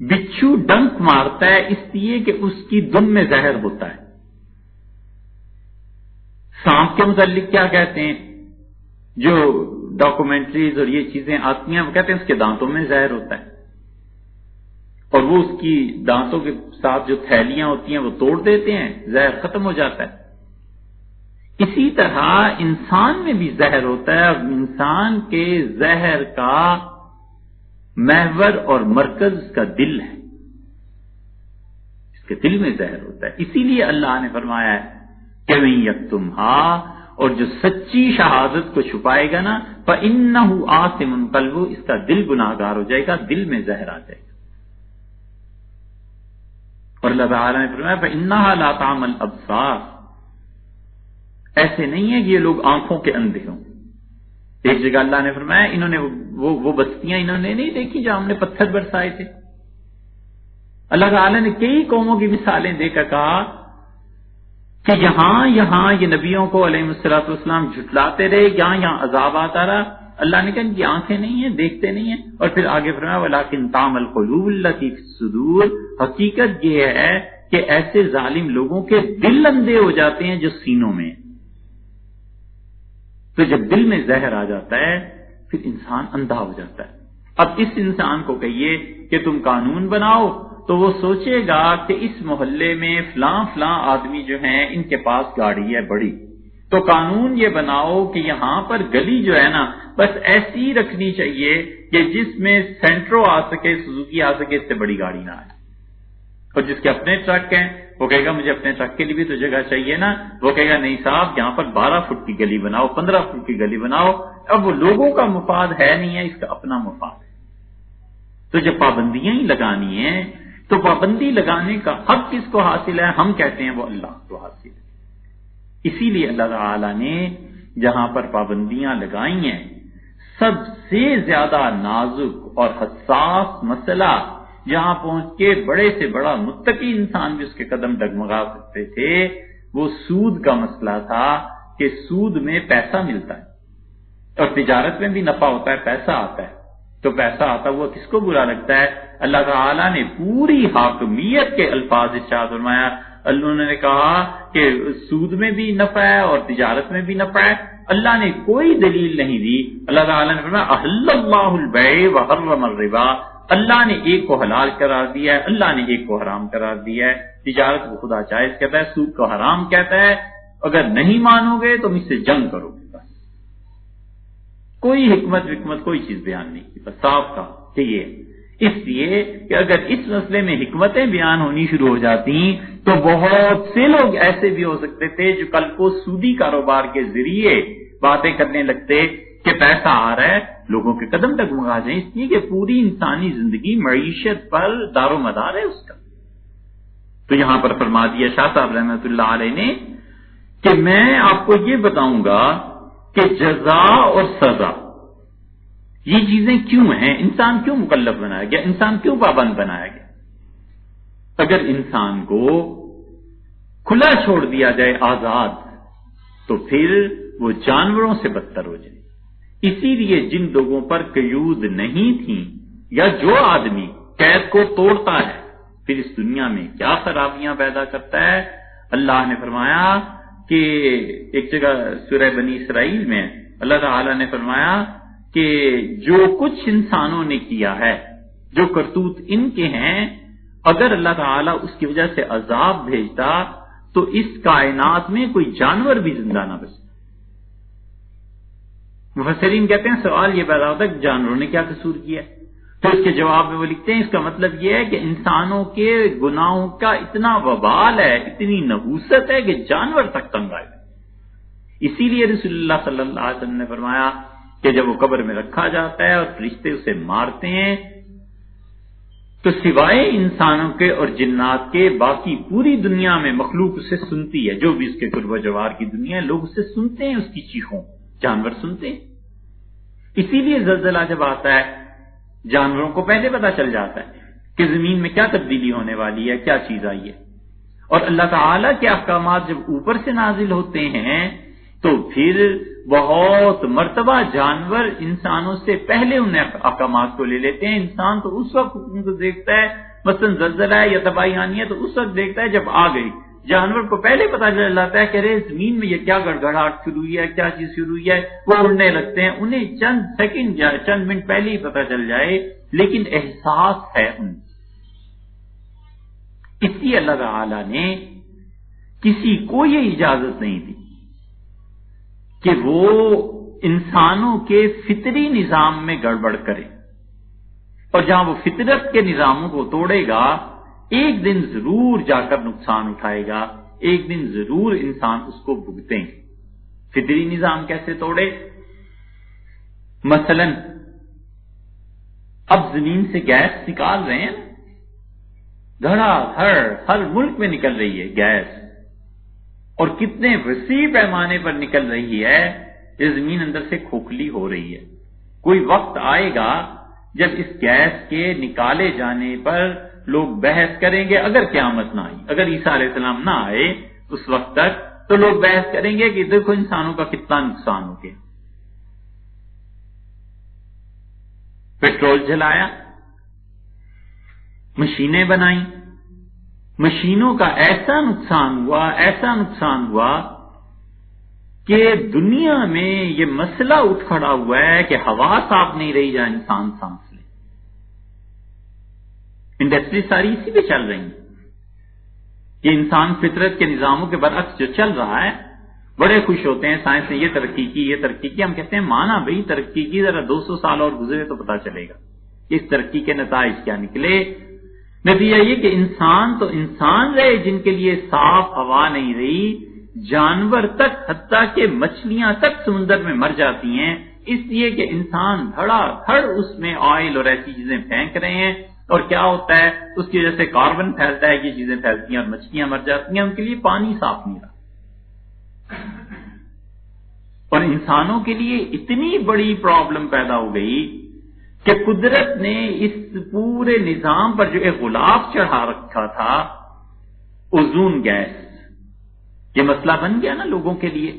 بچھو ڈنک مارتا ہے اس لیے کہ اس کی دم میں زہر ہوتا ہے۔ سانپ کے متعلق کیا کہتے ہیں؟ جو ڈاکومنٹریز اور یہ چیزیں آتی ہیں وہ کہتے ہیں اس کے دانتوں میں زہر ہوتا ہے، اور وہ اس کی دانتوں کے ساتھ جو تھیلیاں ہوتی ہیں وہ توڑ دیتے ہیں، زہر ختم ہو جاتا ہے۔ اسی طرح انسان میں بھی زہر ہوتا ہے، اور انسان کے زہر کا محور اور مرکز اس کا دل ہے، اس کے دل میں زہر ہوتا ہے۔ اسی لیے اللہ نے فرمایا ہے کہ وَإِن يَكْتُمْهَا، اور جو سچی شہادت کو چھپائے گا نا فَإِنَّهُ آثِمٌ قَلْبُهُ، اس کا دل گناہگار ہو جائے گا، دل میں زہر آ جائے گا۔ اور اللہ تعالیٰ نے فرمایا فَإِنَّهَا لَا تَعْمَى الْأَبْصَارُ، ایسے نہیں ہے کہ یہ لوگ آنکھوں کے اندھے ہوں۔ ایک جگہ اللہ نے فرمایا انہوں نے وہ بستیاں انہوں نے نہیں دیکھی جہاں ہم نے پتھر برسائے تھے۔ اللہ تعالیٰ نے کئی قوموں کی مثالیں دے کر کہا کہ یہاں یہ نبیوں کو علیہ الصلوۃ والسلام جھٹلاتے رہے، یہاں عذاب آتا رہا، اللہ نے کہا ان کی آنکھیں نہیں ہیں، دیکھتے نہیں ہیں. اور پھر آگے فرمایا وَلَٰكِن تَعْمَى الْقُلُوبُ الَّتِي فِي الصُّدُورِ، حقیقت یہ ہے کہ ایسے ظالم لوگوں کے دل اندھے ہو جاتے ہیں جو سینوں میں ہیں. تو جب دل میں زہر آ جاتا ہے پھر انسان اندھا ہو جاتا ہے. اب اس انسان کو کہیے کہ تم قانون بناؤ تو وہ سوچے گا کہ اس محلے میں فلاں فلاں آدمی جو ہیں ان کے پاس گاڑی ہے بڑی، تو قانون یہ بناؤ کہ یہاں پر گلی جو ہے نا بس ایسی رکھنی چاہیے کہ جس میں سینٹرو آ سکے، سوزوکی آ سکے، اس سے بڑی گاڑی نہ آئے. اور جس کے اپنے ٹرک ہیں وہ کہے گا مجھے اپنے ٹرک کے لیے بھی تو جگہ چاہیے نا، وہ کہے گا نہیں صاحب یہاں پر 12 فٹ کی گلی بناؤ، 15 فٹ کی گلی بناؤ. اب وہ لوگوں کا مفاد ہے نہیں ہے، اس کا اپنا مفاد ہے. تو جب پابندیاں ہی لگانی ہیں تو پابندی لگانے کا حق کس کو حاصل ہے؟ ہم کہتے ہیں وہ اللہ کو حاصل ہے. اسی لیے اللہ تعالی نے جہاں پر پابندیاں لگائی ہیں سب سے زیادہ نازک اور حساس مسئلہ جہاں پہنچ کے بڑے سے بڑا متقی انسان بھی اس کے قدم ڈگمگا سکتے تھے، وہ سود کا مسئلہ تھا کہ سود میں پیسہ ملتا ہے اور تجارت میں بھی نفع ہوتا ہے، پیسہ آتا ہے. تو پیسہ آتا ہوا کس کو برا لگتا ہے؟ اللہ تعالیٰ نے پوری حاکمیت کے الفاظ ارشاد فرمایا. انہوں نے کہا کہ سود میں بھی نفع ہے اور تجارت میں بھی نفع ہے. اللہ نے کوئی دلیل نہیں دی. اللہ تعالیٰ نے فرمایا احل اللہ البیع وحرم الربا، اللہ نے ایک کو حلال قرار دیا ہے، اللہ نے ایک کو حرام قرار دیا ہے. تجارت کو خدا جائز کہتا ہے، سود کو حرام کہتا ہے. اگر نہیں مانو گے تو مجھ سے جنگ کرو گے. بس کوئی حکمت کوئی چیز بیان نہیں کی، بس صاف کہا کہ یہ اس لیے کہ اگر اس مسئلے میں حکمتیں بیان ہونی شروع ہو جاتی تو بہت سے لوگ ایسے بھی ہو سکتے تھے جو کل کو سودی کاروبار کے ذریعے باتیں کرنے لگتے کہ پیسہ آ رہا ہے، لوگوں کے قدم ڈگمگا جائیں، اس لیے کہ پوری انسانی زندگی معیشت پر دار و مدار ہے اس کا. تو یہاں پر فرما دیا شاہ صاحب رحمۃ اللہ علیہ نے کہ میں آپ کو یہ بتاؤں گا کہ جزا اور سزا یہ چیزیں کیوں ہیں، انسان کیوں مکلف بنایا گیا، انسان کیوں پابند بنایا گیا. اگر انسان کو کھلا چھوڑ دیا جائے آزاد تو پھر وہ جانوروں سے بدتر ہو جائے. اسی لیے جن لوگوں پر قیود نہیں تھی یا جو آدمی قید کو توڑتا ہے پھر اس دنیا میں کیا خرابیاں پیدا کرتا ہے. اللہ نے فرمایا کہ ایک جگہ سورہ بنی اسرائیل میں اللہ تعالی نے فرمایا کہ جو کچھ انسانوں نے کیا ہے، جو کرتوت ان کے ہیں، اگر اللہ تعالیٰ اس کی وجہ سے عذاب بھیجتا تو اس کائنات میں کوئی جانور بھی زندہ نہ بچتا. مفسرین کہتے ہیں سوال یہ پیدا ہوتا ہے کہ جانوروں نے کیا قصور کیا؟ تو اس کے جواب میں وہ لکھتے ہیں اس کا مطلب یہ ہے کہ انسانوں کے گناہوں کا اتنا وبال ہے، اتنی نحوست ہے کہ جانور تک تنگ آئے. اسی لیے رسول اللہ صلی اللہ علیہ وسلم نے فرمایا کہ جب وہ قبر میں رکھا جاتا ہے اور فرشتے اسے مارتے ہیں تو سوائے انسانوں کے اور جنات کے باقی پوری دنیا میں مخلوق اسے سنتی ہے. جو بھی اس کے قرب و جوار کی دنیا ہے لوگ اسے سنتے ہیں، اس کی چیخوں، جانور سنتے ہیں. اسی لیے زلزلہ جب آتا ہے جانوروں کو پہلے پتا چل جاتا ہے کہ زمین میں کیا تبدیلی ہونے والی ہے، کیا چیز آئی ہے. اور اللہ تعالیٰ کے احکامات جب اوپر سے نازل ہوتے ہیں تو پھر بہت مرتبہ جانور انسانوں سے پہلے ان احکامات کو لے لیتے ہیں. انسان تو اس وقت ان کو دیکھتا ہے، مثلا زلزلہ ہے یا تباہی آنی ہے تو اس وقت دیکھتا ہے جب آ گئی. جانور کو پہلے پتا چل جاتا ہے کہ ارے زمین میں یہ کیا گڑگڑاہٹ شروع ہوئی ہے، کیا چیز شروع ہوئی ہے. وہ اڑنے لگتے ہیں، انہیں چند سیکنڈ چند منٹ پہلے ہی پتا چل جائے، لیکن احساس ہے ان. اس لیے اللہ تعالی نے کسی کو یہ اجازت نہیں دی کہ وہ انسانوں کے فطری نظام میں گڑبڑ کرے، اور جہاں وہ فطرت کے نظاموں کو توڑے گا ایک دن ضرور جا کر نقصان اٹھائے گا، ایک دن ضرور انسان اس کو بھگتیں گے. فطری نظام کیسے توڑے؟ مثلا اب زمین سے گیس نکال رہے ہیں، دھڑا ہر ملک میں نکل رہی ہے گیس، اور کتنے وسیع پیمانے پر نکل رہی ہے. یہ زمین اندر سے کھوکھلی ہو رہی ہے. کوئی وقت آئے گا جب اس گیس کے نکالے جانے پر لوگ بحث کریں گے، اگر قیامت نہ آئی، اگر عیسیٰ علیہ السلام نہ آئے اس وقت تک، تو لوگ بحث کریں گے کہ دیکھو انسانوں کا کتنا نقصان ہو گیا. پیٹرول جلایا، مشینیں بنائیں، مشینوں کا ایسا نقصان ہوا کہ دنیا میں یہ مسئلہ اٹھ کھڑا ہوا ہے کہ ہوا صاف نہیں رہی جہاں انسان سانس لے۔ انڈسٹری ساری اسی پہ چل رہی ہیں کہ انسان فطرت کے نظاموں کے برعکس جو چل رہا ہے، بڑے خوش ہوتے ہیں سائنس نے یہ ترقی کی، ہم کہتے ہیں مانا بھئی ترقی کی، ذرا 200 سال اور گزرے تو پتا چلے گا اس ترقی کے نتائج کیا نکلے۔ نتیجہ یہ کہ انسان تو انسان رہے جن کے لیے صاف ہوا نہیں رہی، جانور تک، حتیٰ کہ مچھلیاں تک سمندر میں مر جاتی ہیں، اس لیے کہ انسان دھڑا دھڑ اس میں آئل اور ایسی چیزیں پھینک رہے ہیں، اور کیا ہوتا ہے اس کی وجہ سے کاربن پھیلتا ہے، یہ چیزیں پھیلتی ہیں اور مچھلیاں مر جاتی ہیں، ان کے لیے پانی صاف نہیں رہا۔ اور انسانوں کے لیے اتنی بڑی پرابلم پیدا ہو گئی کہ قدرت نے اس پورے نظام پر جو ایک غلاف چڑھا رکھا تھا، اوزون گیس، یہ مسئلہ بن گیا نا لوگوں کے لیے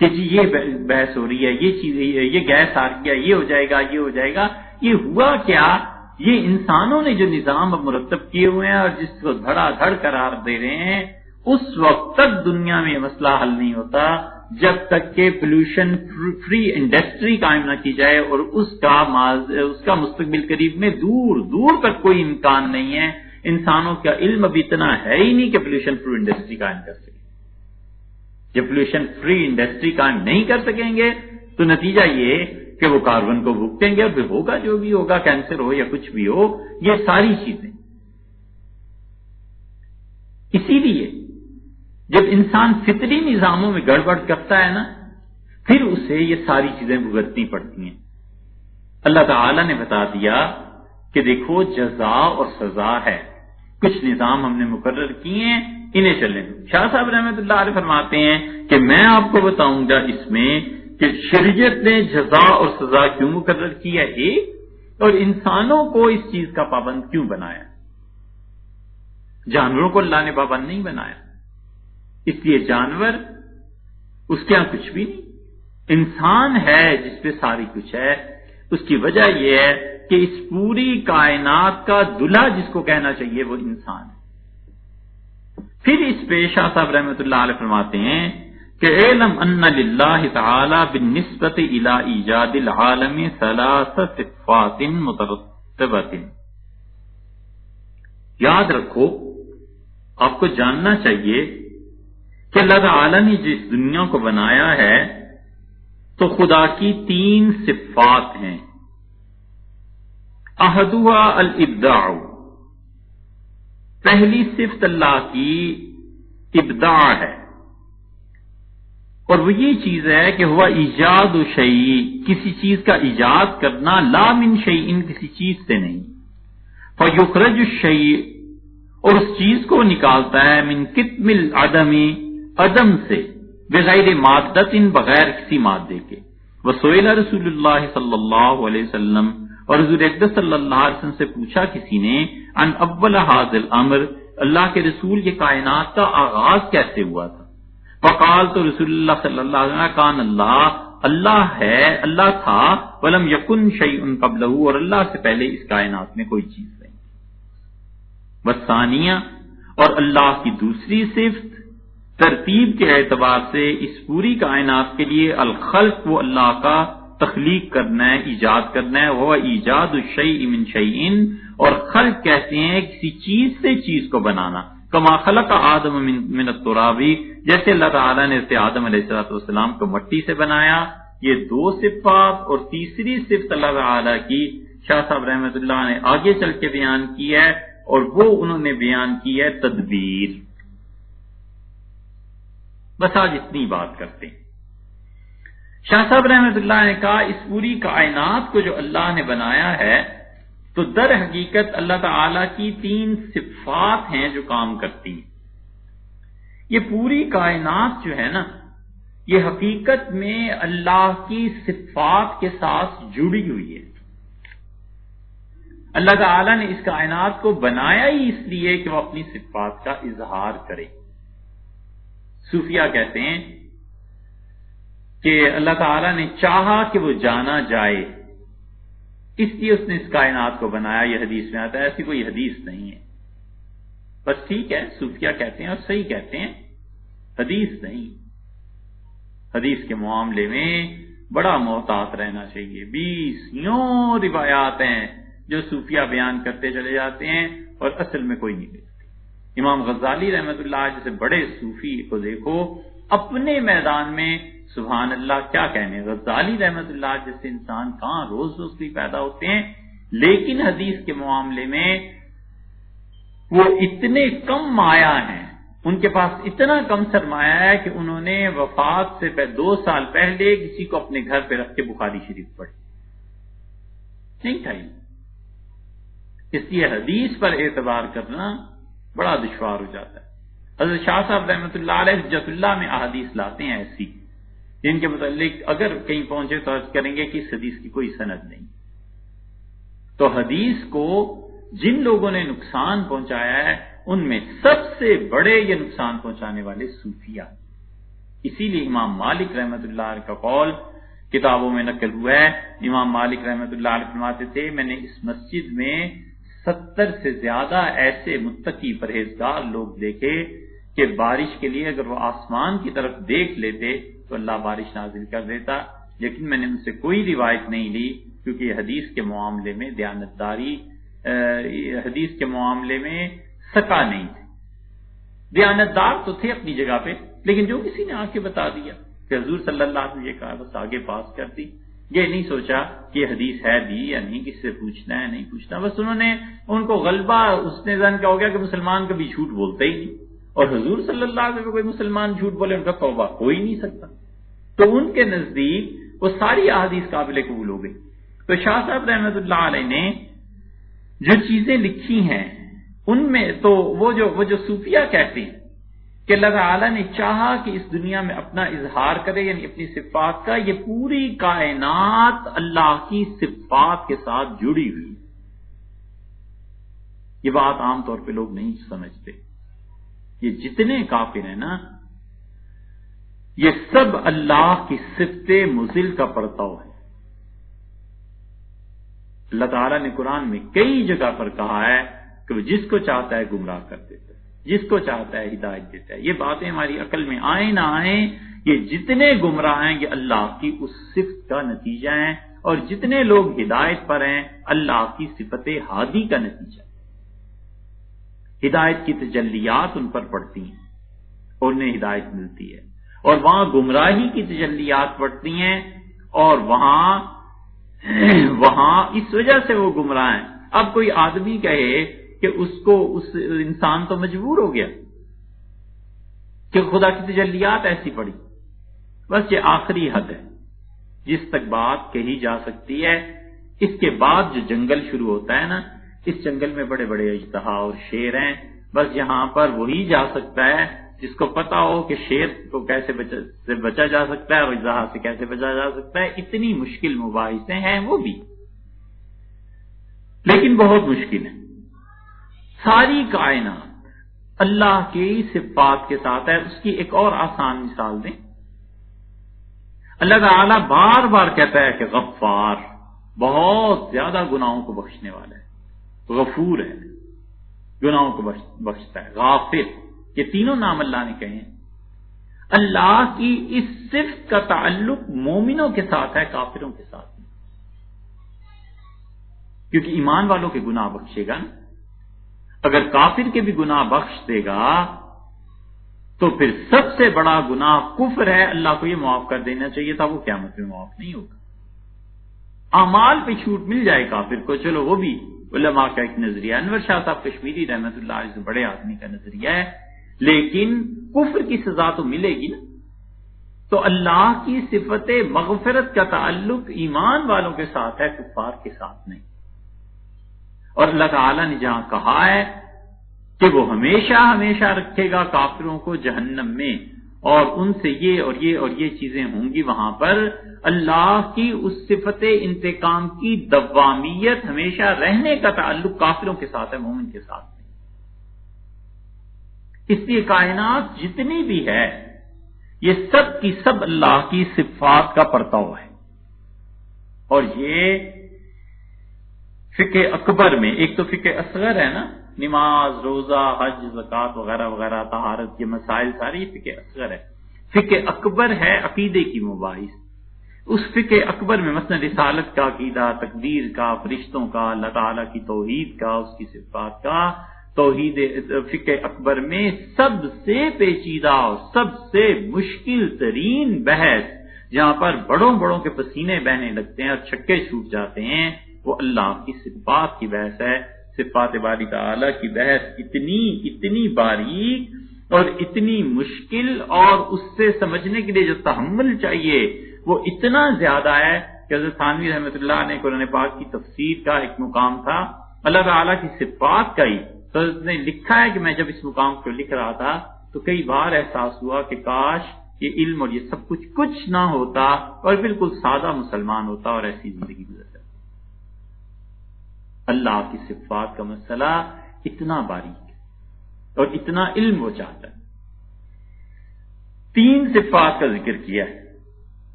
کہ جی یہ بحث ہو رہی ہے، یہ چیز، یہ گیس آ رہی ہے، یہ ہو جائے گا، یہ ہو جائے گا۔ یہ ہوا کیا؟ یہ انسانوں نے جو نظام اب مرتب کیے ہوئے ہیں اور جس کو دھڑا دھڑ قرار دے رہے ہیں، اس وقت تک دنیا میں یہ مسئلہ حل نہیں ہوتا جب تک کہ پولوشن فری انڈسٹری قائم نہ کی جائے، اور اس کا مستقبل قریب میں دور دور تک کوئی امکان نہیں ہے۔ انسانوں کا علم ابھی اتنا ہے ہی نہیں کہ پولوشن فری انڈسٹری قائم کر سکے۔ جب پولوشن فری انڈسٹری قائم نہیں کر سکیں گے تو نتیجہ یہ کہ وہ کاربن کو بھگتیں گے، اور پھر ہوگا جو بھی ہوگا، کینسر ہو یا کچھ بھی ہو، یہ ساری چیزیں۔ اسی لیے جب انسان فطری نظاموں میں گڑبڑ کرتا ہے نا، پھر اسے یہ ساری چیزیں بھگتنی پڑتی ہیں۔ اللہ تعالی نے بتا دیا کہ دیکھو جزا اور سزا ہے، کچھ نظام ہم نے مقرر کیے ہیں، انہیں چلنے دو۔ شاہ صاحب رحمۃ اللہ علیہ فرماتے ہیں کہ میں آپ کو بتاؤں گا اس میں کہ شریعت نے جزا اور سزا کیوں مقرر کی ہے ایک، اور انسانوں کو اس چیز کا پابند کیوں بنایا۔ جانوروں کو اللہ نے پابند نہیں بنایا، اس لیے جانور اس کے یہاں کچھ بھی نہیں، انسان ہے جس پہ ساری کچھ ہے۔ اس کی وجہ یہ ہے کہ اس پوری کائنات کا دلہا جس کو کہنا چاہیے وہ انسان ہے۔ پھر اس پہ شاہ صاحب رحمۃ اللہ علیہ فرماتے ہیں کہ اعلم ان للہ تعالی بالنسبت الی ایجاد العالم ثلاث صفات مترتبۃ، یاد رکھو، آپ کو جاننا چاہیے کہ اللہ تعالی نے جس دنیا کو بنایا ہے تو خدا کی 3 صفات ہیں۔ احدھا الابداع، پہلی صفت اللہ کی ابداع ہے، اور وہ یہ چیز ہے کہ ہوا ایجاد شیء، کسی چیز کا ایجاد کرنا، لا من شیء، کسی چیز سے نہیں، فیخرج الشیء، اور اس چیز کو نکالتا ہے، من کتم العدم، عدم سے، بغیر مادت، بغیر کسی مادے کے۔ وسئل رسول اللہ صلی اللہ علیہ وسلم، اور حضور اقدس صلی اللہ علیہ وسلم سے پوچھا کسی نے، ان اول ھذا الامر، اللہ کے رسول یہ کائنات کا آغاز کیسے ہوا تھا؟ فقال، تو رسول اللہ صلی اللہ علیہ وسلم، کان اللہ ہے، اللہ تھا، ولم یکن شیء قبلہ، اور اللہ سے پہلے اس کائنات میں کوئی چیز نہیں۔ والثانیہ، اور اللہ کی دوسری صفت ترتیب کے اعتبار سے اس پوری کائنات کے لیے الخلق، وہ اللہ کا تخلیق کرنا ہے، ایجاد کرنا ہے، وہ ایجاد الشیء من شیء، اور خلق کہتے ہیں کسی چیز سے چیز کو بنانا، کما خلق آدم من التراب، جیسے اللہ تعالیٰ نے آدم علیہ السلام کو مٹی سے بنایا۔ یہ 2 صفات، اور تیسری صفت اللہ تعالیٰ کی شاہ صاحب رحمۃ اللہ نے آگے چل کے بیان کی ہے، اور وہ انہوں نے بیان کی ہے تدبیر۔ بس آج اتنی بات کرتے ہیں۔ شاہ صاحب رحمۃ اللہ نے کہا اس پوری کائنات کو جو اللہ نے بنایا ہے تو در حقیقت اللہ تعالی کی 3 صفات ہیں جو کام کرتی ہیں۔ یہ پوری کائنات جو ہے نا، یہ حقیقت میں اللہ کی صفات کے ساتھ جڑی ہوئی ہے۔ اللہ تعالی نے اس کائنات کو بنایا ہی اس لیے کہ وہ اپنی صفات کا اظہار کرے۔ صوفیہ کہتے ہیں کہ اللہ تعالیٰ نے چاہا کہ وہ جانا جائے، اس لیے اس نے اس کائنات کو بنایا، یہ حدیث میں آتا ہے، ایسی کوئی حدیث نہیں ہے۔ بس ٹھیک ہے، صوفیہ کہتے ہیں اور صحیح کہتے ہیں، حدیث نہیں۔ حدیث کے معاملے میں بڑا محتاط رہنا چاہیے۔ 20 روایات ہیں جو صوفیہ بیان کرتے چلے جاتے ہیں اور اصل میں کوئی نہیں دیکھتے۔ امام غزالی رحمۃ اللہ جیسے بڑے صوفی کو دیکھو، اپنے میدان میں سبحان اللہ کیا کہنے، غزالی رحمۃ اللہ جیسے انسان کہاں روز روز بھی پیدا ہوتے ہیں، لیکن حدیث کے معاملے میں وہ اتنے کم مایا ہیں، ان کے پاس اتنا کم سرمایہ ہے کہ انہوں نے وفات سے 2 سال پہلے کسی کو اپنے گھر پہ رکھ کے بخاری شریف پڑھی نہیں تھا۔ اس لیے حدیث پر اعتبار کرنا بڑا دشوار ہو جاتا ہے۔ حضرت شاہ صاحب رحمۃ اللہ علیہ حجت اللہ میں احادیث لاتے ہیں ایسی جن کے متعلق اگر کہیں پہنچے تو عرض کریں گے کہ اس حدیث کی کوئی سند نہیں۔ تو حدیث کو جن لوگوں نے نقصان پہنچایا ہے ان میں سب سے بڑے یہ نقصان پہنچانے والے صوفیہ۔ اسی لیے امام مالک رحمۃ اللہ علیہ کا قول کتابوں میں نقل ہوا ہے، امام مالک رحمۃ اللہ علیہ فرماتے تھے میں نے اس مسجد میں 70 سے زیادہ ایسے متقی پرہیزگار لوگ دیکھے کہ بارش کے لیے اگر وہ آسمان کی طرف دیکھ لیتے تو اللہ بارش نازل کر دیتا، لیکن میں نے ان سے کوئی روایت نہیں لی کیونکہ یہ حدیث کے معاملے میں دیانتداری، حدیث کے معاملے میں سکا نہیں تھے۔ دیانتدار تو تھے اپنی جگہ پہ، لیکن جو کسی نے آ کے بتا دیا کہ حضور صلی اللہ علیہ وسلم نے یہ کہا بس آگے پاس کر دی، یہ نہیں سوچا کہ یہ حدیث ہے بھی یا نہیں، کس سے پوچھنا ہے نہیں پوچھنا، بس انہوں نے ان کو غلبہ اس نے ظن کیا ہو گیا کہ مسلمان کبھی جھوٹ بولتے ہی نہیں، اور حضور صلی اللہ علیہ وسلم کوئی مسلمان جھوٹ بولے ان کا توبہ ہو ہی نہیں سکتا، تو ان کے نزدیک وہ ساری احادیث قابل قبول ہو گئی۔ تو شاہ صاحب رحمۃ اللہ علیہ نے جو چیزیں لکھی ہیں ان میں تو وہ جو صوفیہ کہتے ہیں کہ اللہ تعالیٰ نے چاہا کہ اس دنیا میں اپنا اظہار کرے، یعنی اپنی صفات کا، یہ پوری کائنات اللہ کی صفات کے ساتھ جڑی ہوئی۔ یہ بات عام طور پہ لوگ نہیں سمجھتے۔ یہ جتنے کافر ہیں نا، یہ سب اللہ کی صفت مزل کا پرتاؤ ہے۔ اللہ تعالیٰ نے قرآن میں کئی جگہ پر کہا ہے کہ وہ جس کو چاہتا ہے گمراہ کر دیتا ہے، جس کو چاہتا ہے ہدایت دیتا ہے۔ یہ باتیں ہماری عقل میں آئیں نہ آئیں، یہ جتنے گمراہ ہیں یہ اللہ کی اس صفت کا نتیجہ ہیں، اور جتنے لوگ ہدایت پر ہیں اللہ کی صفت ہادی کا نتیجہ۔ ہدایت کی تجلیات ان پر پڑتی ہیں اور انہیں ہدایت ملتی ہے، اور وہاں گمراہی کی تجلیات پڑتی ہیں اور وہاں اس وجہ سے وہ گمراہ ہیں۔ اب کوئی آدمی کہے کہ اس انسان تو مجبور ہو گیا کہ خدا کی تجلیات ایسی پڑی، بس یہ آخری حد ہے جس تک بات کہی جا سکتی ہے۔ اس کے بعد جو جنگل شروع ہوتا ہے نا، اس جنگل میں بڑے بڑے اژدہا اور شیر ہیں، بس یہاں پر وہی جا سکتا ہے جس کو پتا ہو کہ شیر کو کیسے بچا جا سکتا ہے اور اژدہا سے کیسے بچا جا سکتا ہے۔ اتنی مشکل مباحثے ہیں وہ بھی، لیکن بہت مشکل ہے۔ ساری کائنات اللہ کی صفات کے ساتھ ہے۔ اس کی ایک اور آسان مثال دیں، اللہ تعالیٰ بار بار کہتا ہے کہ غفار، بہت زیادہ گناہوں کو بخشنے والا ہے، غفور ہے، گناہوں کو بخشتا ہے، غافر، یہ تینوں نام اللہ نے کہے ہیں۔ اللہ کی اس صفت کا تعلق مومنوں کے ساتھ ہے، کافروں کے ساتھ نہیں، کیونکہ ایمان والوں کے گناہ بخشے گا نا۔ اگر کافر کے بھی گناہ بخش دے گا تو پھر سب سے بڑا گناہ کفر ہے، اللہ کو یہ معاف کر دینا چاہیے تھا، وہ قیامت میں معاف نہیں ہوگا۔ اعمال پہ چھوٹ مل جائے کافر کو، چلو وہ بھی علماء کا ایک نظریہ، انور شاہ صاحب کشمیری رحمۃ اللہ علیہ سے بڑے آدمی کا نظریہ ہے، لیکن کفر کی سزا تو ملے گی نا۔ تو اللہ کی صفت مغفرت کا تعلق ایمان والوں کے ساتھ ہے، کفار کے ساتھ نہیں۔ اور اللہ تعالیٰ نے جہاں کہا ہے کہ وہ ہمیشہ ہمیشہ رکھے گا کافروں کو جہنم میں، اور ان سے یہ اور یہ اور یہ چیزیں ہوں گی، وہاں پر اللہ کی اس صفت انتقام کی دوامیت، ہمیشہ رہنے کا تعلق کافروں کے ساتھ ہے، مومن کے ساتھ نہیں۔ اس لیے کائنات جتنی بھی ہے یہ سب کی سب اللہ کی صفات کا پرتاؤ ہے، اور یہ فقہ اکبر میں ایک تو فقہ اصغر ہے نا، نماز، روزہ، حج، زکوٰۃ وغیرہ وغیرہ، طہارت، یہ مسائل ساری فقہ اصغر ہے۔ فقہ اکبر ہے عقیدے کی مباحث۔ اس فقہ اکبر میں مثلا رسالت کا عقیدہ، تقدیر کا، فرشتوں کا، اللہ تعالیٰ کی توحید کا، اس کی صفات کا، توحید فقہ اکبر میں سب سے پیچیدہ اور سب سے مشکل ترین بحث، جہاں پر بڑوں بڑوں کے پسینے بہنے لگتے ہیں اور چھکے چھوٹ جاتے ہیں، وہ اللہ کی صفات کی بحث ہے۔ صفات باری تعالیٰ کی بحث اتنی باریک اور اتنی مشکل، اور اس سے سمجھنے کے لیے جو تحمل چاہیے وہ اتنا زیادہ ہے کہ حضرت تھانوی رحمۃ اللہ نے قرآن پاک کی تفسیر کا ایک مقام تھا اللہ تعالیٰ کی صفات کا ہی، تو اس نے لکھا ہے کہ میں جب اس مقام کو لکھ رہا تھا تو کئی بار احساس ہوا کہ کاش یہ علم اور یہ سب کچھ نہ ہوتا اور بالکل سادہ مسلمان ہوتا اور ایسی زندگی گزرتا۔ اللہ کی صفات کا مسئلہ اتنا باریک اور اتنا علم وہ چاہتا ہے۔ 3 صفات کا ذکر کیا ہے۔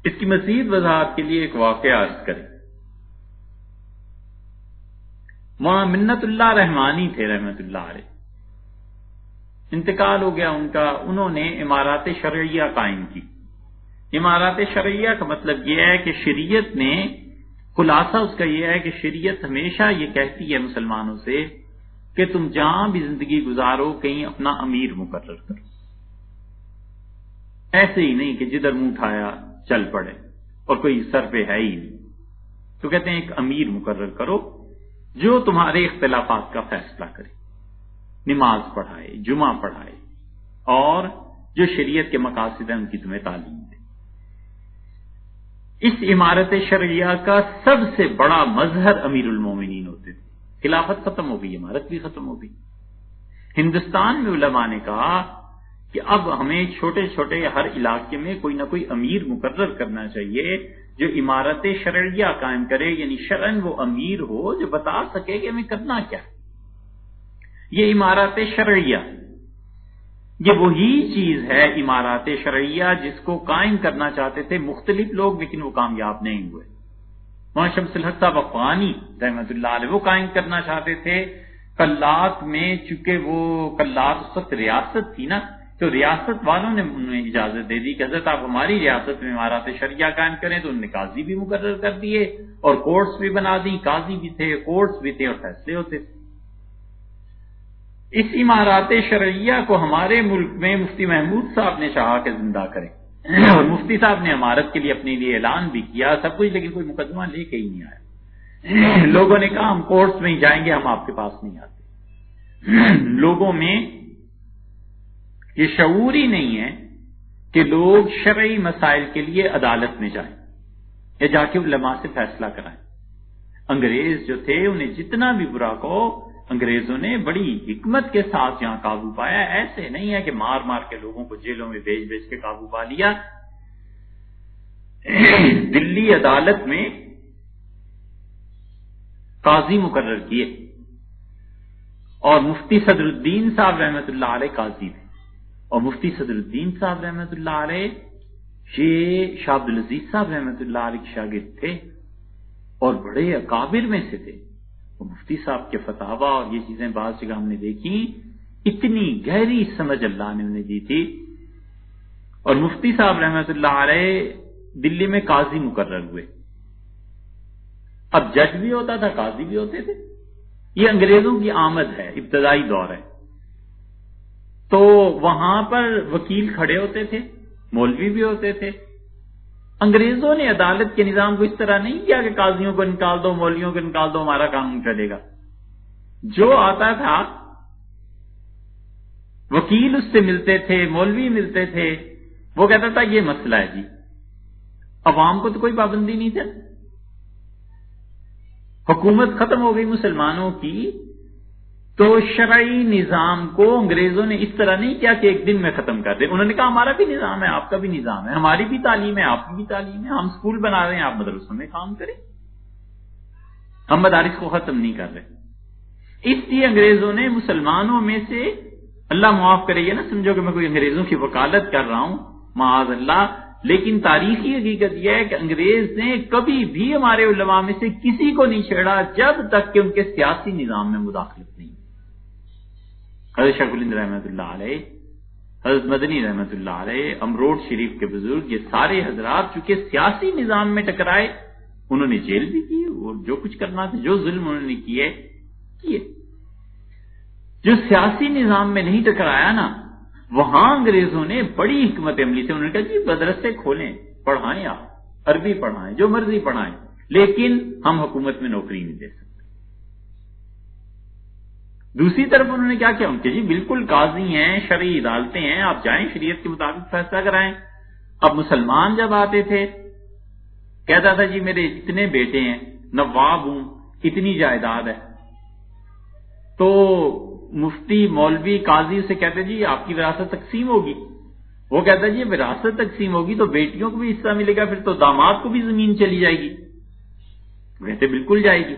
اس کی مزید وضاحت کے لیے ایک واقعہ عرض کریں۔ مولانا منت اللہ رحمانی تھے رحمت اللہ علیہ، انتقال ہو گیا ان کا۔ انہوں نے امارات شرعیہ قائم کی۔ امارات شرعیہ کا مطلب یہ ہے کہ شریعت نے، خلاصہ اس کا یہ ہے کہ شریعت ہمیشہ یہ کہتی ہے مسلمانوں سے کہ تم جہاں بھی زندگی گزارو کہیں اپنا امیر مقرر کرو، ایسے ہی نہیں کہ جدھر منہ اٹھایا چل پڑے اور کوئی سر پہ ہے ہی نہیں۔ تو کہتے ہیں ایک امیر مقرر کرو جو تمہارے اختلافات کا فیصلہ کرے، نماز پڑھائے، جمعہ پڑھائے، اور جو شریعت کے مقاصد ہیں ان کی تمہیں تعلیم دے۔ اس عمارت شرعیہ کا سب سے بڑا مظہر امیر المومنین ہوتے تھے۔ خلافت ختم ہو گئی، عمارت بھی ختم ہو گئی۔ ہندوستان میں علماء نے کہا کہ اب ہمیں چھوٹے چھوٹے ہر علاقے میں کوئی نہ کوئی امیر مقرر کرنا چاہیے جو عمارت شرعیہ قائم کرے، یعنی شرعن وہ امیر ہو جو بتا سکے کہ ہمیں کرنا کیا۔ یہ عمارت شرعیہ، یہ وہی چیز ہے عمارات شرعیہ جس کو قائم کرنا چاہتے تھے مختلف لوگ، لیکن وہ کامیاب نہیں ہوئے۔ مولانا شمس الحق صاحب افغانی رحمۃ اللہ علیہ وہ قائم کرنا چاہتے تھے کلات میں، چونکہ وہ کلات اس وقت ریاست تھی نا، تو ریاست والوں نے انہیں اجازت دے دی کہ حضرت آپ ہماری ریاست میں عمارات شرعیہ قائم کریں، تو انہوں نے قاضی بھی مقرر کر دیے اور کورٹس بھی بنا دی، قاضی بھی تھے، کورٹس بھی تھے اور فیصلے ہوتے تھے۔ اس عمارات شرعیہ کو ہمارے ملک میں مفتی محمود صاحب نے چاہا کہ زندہ کریں، اور مفتی صاحب نے عمارت کے لیے اپنے لیے اعلان بھی کیا سب کچھ، لیکن کوئی مقدمہ لے کے ہی نہیں آیا۔ لوگوں نے کہا ہم کورٹس میں ہی جائیں گے، ہم آپ کے پاس نہیں آتے۔ لوگوں میں یہ شعور ہی نہیں ہے کہ لوگ شرعی مسائل کے لیے عدالت میں جائیں یا جا کے علماء سے فیصلہ کرائیں۔ انگریز جو تھے انہیں جتنا بھی برا کہو، انگریزوں نے بڑی حکمت کے ساتھ یہاں قابو پایا۔ ایسے نہیں ہے کہ مار مار کے لوگوں کو جیلوں میں بھیج بھیج کے قابو پا لیا۔ دلی عدالت میں قاضی مقرر کیے، اور مفتی صدر الدین صاحب رحمۃ اللہ علیہ قاضی تھے، اور مفتی صدر الدین صاحب رحمۃ اللہ علیہ یہ شاہ عبد العزیز صاحب رحمۃ اللہ علیہ کے شاگرد تھے اور بڑے اکابر میں سے تھے۔ مفتی صاحب کے فتاوا اور یہ چیزیں بعض جگہ ہم نے دیکھی، اتنی گہری سمجھ اللہ نے انہیں دی تھی۔ اور مفتی صاحب رحمۃ اللہ علیہ دلی میں قاضی مقرر ہوئے۔ اب جج بھی ہوتا تھا، قاضی بھی ہوتے تھے۔ یہ انگریزوں کی آمد ہے، ابتدائی دور ہے، تو وہاں پر وکیل کھڑے ہوتے تھے، مولوی بھی ہوتے تھے۔ انگریزوں نے عدالت کے نظام کو اس طرح نہیں کیا کہ قاضیوں کو نکال دو، مولویوں کو نکال دو، ہمارا قانون چلے گا۔ جو آتا تھا وکیل اس سے ملتے تھے، مولوی ملتے تھے، وہ کہتا تھا یہ مسئلہ ہے جی۔ عوام کو تو کوئی پابندی نہیں تھی، حکومت ختم ہو گئی مسلمانوں کی، تو شرعی نظام کو انگریزوں نے اس طرح نہیں کیا کہ ایک دن میں ختم کر دیں۔ انہوں نے کہا ہمارا بھی نظام ہے، آپ کا بھی نظام ہے، ہماری بھی تعلیم ہے، آپ کی بھی تعلیم ہے، ہم اسکول بنا رہے ہیں، آپ مدرسوں میں کام کریں، ہم مدارس کو ختم نہیں کر رہے۔ اس لیے انگریزوں نے مسلمانوں میں سے، اللہ معاف کرے یہ نہ سمجھو کہ میں کوئی انگریزوں کی وکالت کر رہا ہوں، معاذ اللہ، لیکن تاریخی حقیقت یہ ہے کہ انگریز نے کبھی بھی ہمارے علماء میں سے کسی کو نہیں چھیڑا جب تک کہ ان کے سیاسی نظام میں مداخلت نہیں. حضرت شیخ الہند رحمۃ اللہ علیہ، حضرت مدنی رحمۃ اللہ علیہ، امروٹ شریف کے بزرگ، یہ سارے حضرات چونکہ سیاسی نظام میں ٹکرائے، انہوں نے جیل بھی کی اور جو کچھ کرنا تھا، جو ظلم انہوں نے کیے. جو سیاسی نظام میں نہیں ٹکرایا نا، وہاں انگریزوں نے بڑی حکمت عملی سے انہوں نے کہا جی مدرسے کھولیں، پڑھائیں، آپ عربی پڑھائیں، جو مرضی پڑھائیں، لیکن ہم حکومت میں نوکری نہیں دے سکتے. دوسری طرف انہوں نے کیا کیا، ان کے جی بالکل قاضی ہیں، شرعی عدالتیں ہیں، آپ جائیں شریعت کے مطابق فیصلہ کرائیں. اب مسلمان جب آتے تھے کہتا تھا جی میرے اتنے بیٹے ہیں، نواب ہوں، اتنی جائیداد ہے، تو مفتی مولوی قاضی سے کہتے جی آپ کی وراثت تقسیم ہوگی. وہ کہتا جی وراثت تقسیم ہوگی تو بیٹیوں کو بھی حصہ ملے گا، پھر تو داماد کو بھی زمین چلی جائے گی. کہتے بالکل جائے گی.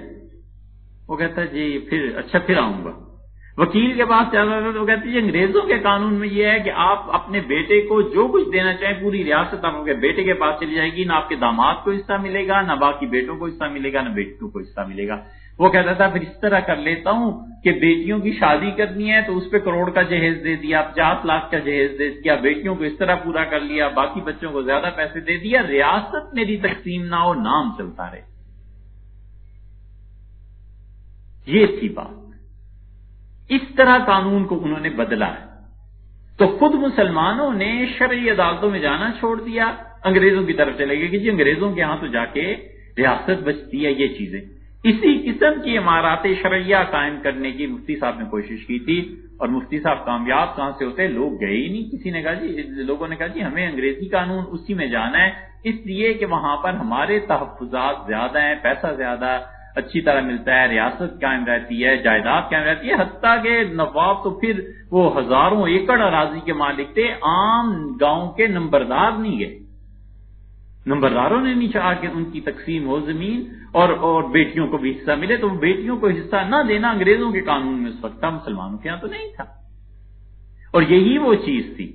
وہ کہتا جی پھر اچھا پھر آؤں گا. وکیل کے پاس چلا تھا تو وہ کہتے جی انگریزوں کے قانون میں یہ ہے کہ آپ اپنے بیٹے کو جو کچھ دینا چاہیں پوری ریاست آپ کے بیٹے کے پاس چلی جائے گی، نہ آپ کے داماد کو حصہ ملے گا، نہ باقی بیٹوں کو حصہ ملے گا، نہ بیٹوں کو حصہ ملے گا. وہ کہتا تھا پھر اس طرح کر لیتا ہوں کہ بیٹیوں کی شادی کرنی ہے تو اس پہ کروڑ کا جہیز دے دیا، 50 لاکھ کا جہیز دے دیا، بیٹیوں کو اس طرح پورا کر لیا، باقی بچوں کو زیادہ پیسے دے دیا، ریاست میری تقسیم نہ ہو، نام چلتا رہے. یہ تھی بات. اس طرح قانون کو انہوں نے بدلا ہے. تو خود مسلمانوں نے شرعی عدالتوں میں جانا چھوڑ دیا، انگریزوں کی طرف چلے گئے کہ جی انگریزوں کے ہاں تو جا کے ریاست بچتی ہے. یہ چیزیں اسی قسم کی امارات شرعیہ قائم کرنے کی مفتی صاحب نے کوشش کی تھی، اور مفتی صاحب کامیاب کہاں سے ہوتے، لوگ گئے ہی نہیں. کسی نے کہا جی، لوگوں نے کہا جی ہمیں انگریزی قانون اسی میں جانا ہے، اس لیے کہ وہاں پر ہمارے تحفظات زیادہ ہیں، پیسہ زیادہ اچھی طرح ملتا ہے، ریاست قائم رہتی ہے، جائیداد قائم رہتی ہے. حتیٰ کہ نواب تو پھر وہ ہزاروں ایکڑ اراضی کے مالک تھے، عام گاؤں کے نمبردار نہیں گئے. نمبرداروں نے نہیں چاہا کہ ان کی تقسیم ہو زمین اور بیٹیوں کو بھی حصہ ملے. تو بیٹیوں کو حصہ نہ دینا انگریزوں کے قانون میں اس وقت تھا، مسلمانوں کے یہاں تو نہیں تھا. اور یہی وہ چیز تھی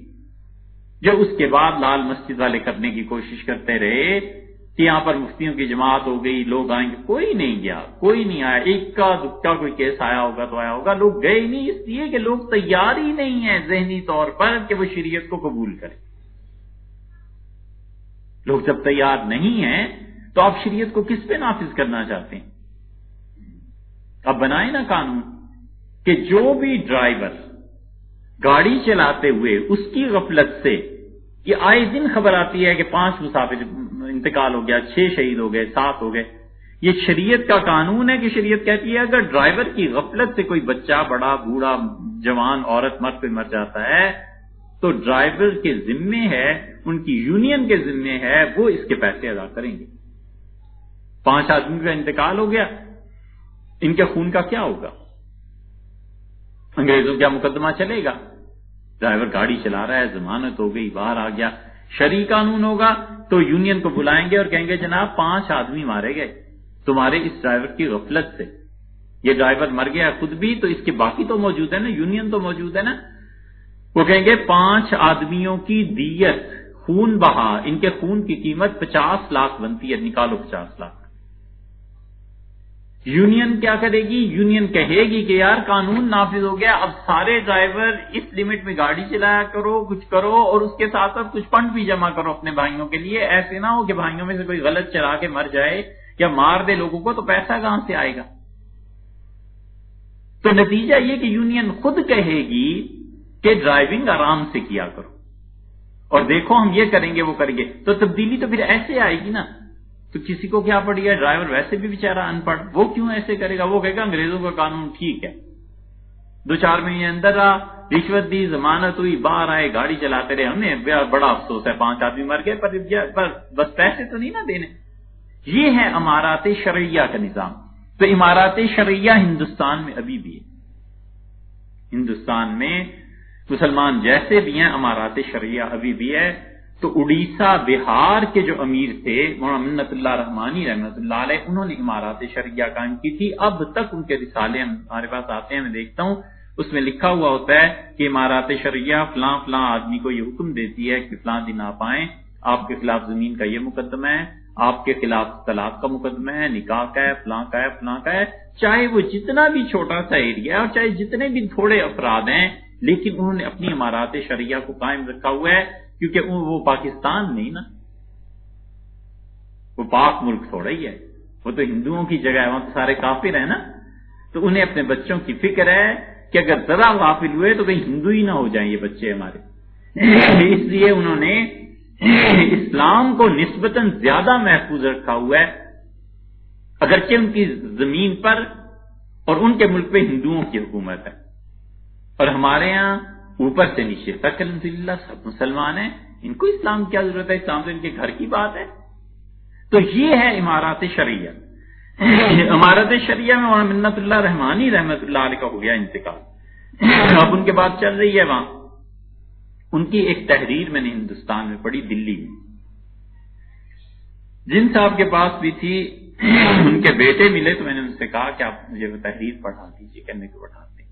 جو اس کے بعد لال مسجد والے کرنے کی کوشش کرتے رہے کہ یہاں پر مفتیوں کی جماعت ہو گئی، لوگ آئیں گے. کوئی نہیں گیا، کوئی نہیں آیا. ایک کا دکھا کوئی کیس آیا ہوگا تو آیا ہوگا، لوگ گئے ہی نہیں، اس لیے کہ لوگ تیار ہی نہیں ہیں ذہنی طور پر کہ وہ شریعت کو قبول کریں. لوگ جب تیار نہیں ہیں تو آپ شریعت کو کس پہ نافذ کرنا چاہتے ہیں؟ اب بنائیں نا قانون کہ جو بھی ڈرائیور گاڑی چلاتے ہوئے اس کی غفلت سے، یہ آئے دن خبر آتی ہے کہ 5 مسافر انتقال ہو گیا، 6 شہید ہو گئے، 7 ہو گئے. یہ شریعت کا قانون ہے کہ شریعت کہتی ہے اگر ڈرائیور کی غفلت سے کوئی بچہ، بڑا، بوڑھا، جوان، عورت، مرد کوئی مر جاتا ہے تو ڈرائیور کے ذمے ہے، ان کی یونین کے ذمے ہے، وہ اس کے پیسے ادا کریں گے. 5 آدمی کا انتقال ہو گیا، ان کے خون کا کیا ہوگا؟ انگریزوں کیا مقدمہ چلے گا؟ ڈرائیور گاڑی چلا رہا ہے، ضمانت ہو گئی، باہر آ گیا، شرعی قانون ہوگا تو یونین کو بلائیں گے اور کہیں گے جناب 5 آدمی مارے گئے تمہارے اس ڈرائیور کی غفلت سے. یہ ڈرائیور مر گیا خود بھی تو اس کے باقی تو موجود ہے نا، یونین تو موجود ہے نا. وہ کہیں گے 5 آدمیوں کی دیت، خون بہا، ان کے خون کی قیمت 50 لاکھ بنتی ہے، نکالو 50 لاکھ. یونین کیا کرے گی؟ یونین کہے گی کہ یار قانون نافذ ہو گیا، اب سارے ڈرائیور اس لمٹ میں گاڑی چلایا کرو، کچھ کرو، اور اس کے ساتھ ساتھ کچھ فنڈ بھی جمع کرو اپنے بھائیوں کے لیے. ایسے نہ ہو کہ بھائیوں میں سے کوئی غلط چلا کے مر جائے یا مار دے لوگوں کو، تو پیسہ کہاں سے آئے گا؟ تو نتیجہ یہ کہ یونین خود کہے گی کہ ڈرائیونگ آرام سے کیا کرو، اور دیکھو ہم یہ کریں گے وہ کریں گے. تو تبدیلی تو پھر ایسے آئے گی نا. تو کسی کو کیا پڑ گیا؟ ڈرائیور ویسے بھی بیچارہ ان پڑھ، وہ کیوں ایسے کرے گا؟ وہ کہے گا انگریزوں کا قانون ٹھیک ہے، 2-4 مہینے اندر رہا، رشوت دی، ضمانت ہوئی، باہر آئے، گاڑی چلاتے رہے، ہمیں بڑا افسوس ہے 5 آدمی مر گئے، پر بس پیسے تو نہیں نا دینے. یہ ہے امارات شرعیہ کا نظام. تو امارات شرعیہ ہندوستان میں ابھی بھی ہے. ہندوستان میں مسلمان جیسے بھی ہیں، امارات شرعیہ ابھی بھی ہے. تو اڑیسہ، بہار کے جو امیر تھے مولانا منت اللہ رحمانی رحمۃ اللہ علیہ، انہوں نے امارات شرعیہ قائم کی تھی. اب تک ان کے رسالے ہمارے پاس آتے ہیں، میں دیکھتا ہوں اس میں لکھا ہوا ہوتا ہے کہ امارات شرعیہ فلاں فلاں آدمی کو یہ حکم دیتی ہے کہ فلاں دن آپ آئیں، آپ کے خلاف زمین کا یہ مقدمہ ہے، آپ کے خلاف طلاق کا مقدمہ ہے، نکاح کا ہے، فلاں کا ہے، فلاں کا ہے، چاہے وہ جتنا بھی چھوٹا سا ایریا ہے اور چاہے جتنے بھی تھوڑے افراد ہیں، لیکن انہوں نے اپنی امارات شرعیہ کو قائم رکھا ہوا ہے، کیونکہ وہ پاکستان نہیں نا، وہ پاک ملک تھوڑا ہی ہے، وہ تو ہندوؤں کی جگہ ہے، وہاں تو سارے کافر ہیں نا، تو انہیں اپنے بچوں کی فکر ہے کہ اگر ذرا غافل ہوئے تو کہیں ہندو ہی نہ ہو جائیں یہ بچے ہمارے، اس لیے انہوں نے اسلام کو نسبتاً زیادہ محفوظ رکھا ہوا ہے، اگرچہ ان کی زمین پر اور ان کے ملک پہ ہندوؤں کی حکومت ہے، اور ہمارے یہاں اوپر سے نیچے تک الحمدللہ سب مسلمان ہیں، ان کو اسلام کی کیا ضرورت ہے، اسلام تو ان کے گھر کی بات ہے۔ تو یہ ہے امارات شرعیہ۔ امارات شرعیہ میں مولانا منت اللہ رحمانی رحمت اللہ علیہ کا ہو گیا انتقال، اب ان کے بعد چل رہی ہے وہاں ان کی ایک تحریر میں نے ہندوستان میں پڑھی، دلی میں، جن صاحب کے پاس بھی تھی، ان کے بیٹے ملے تو میں نے ان سے کہا کہ آپ مجھے وہ تحریر پڑھا دیجیے، کہنے کو پڑھاتے ہیں۔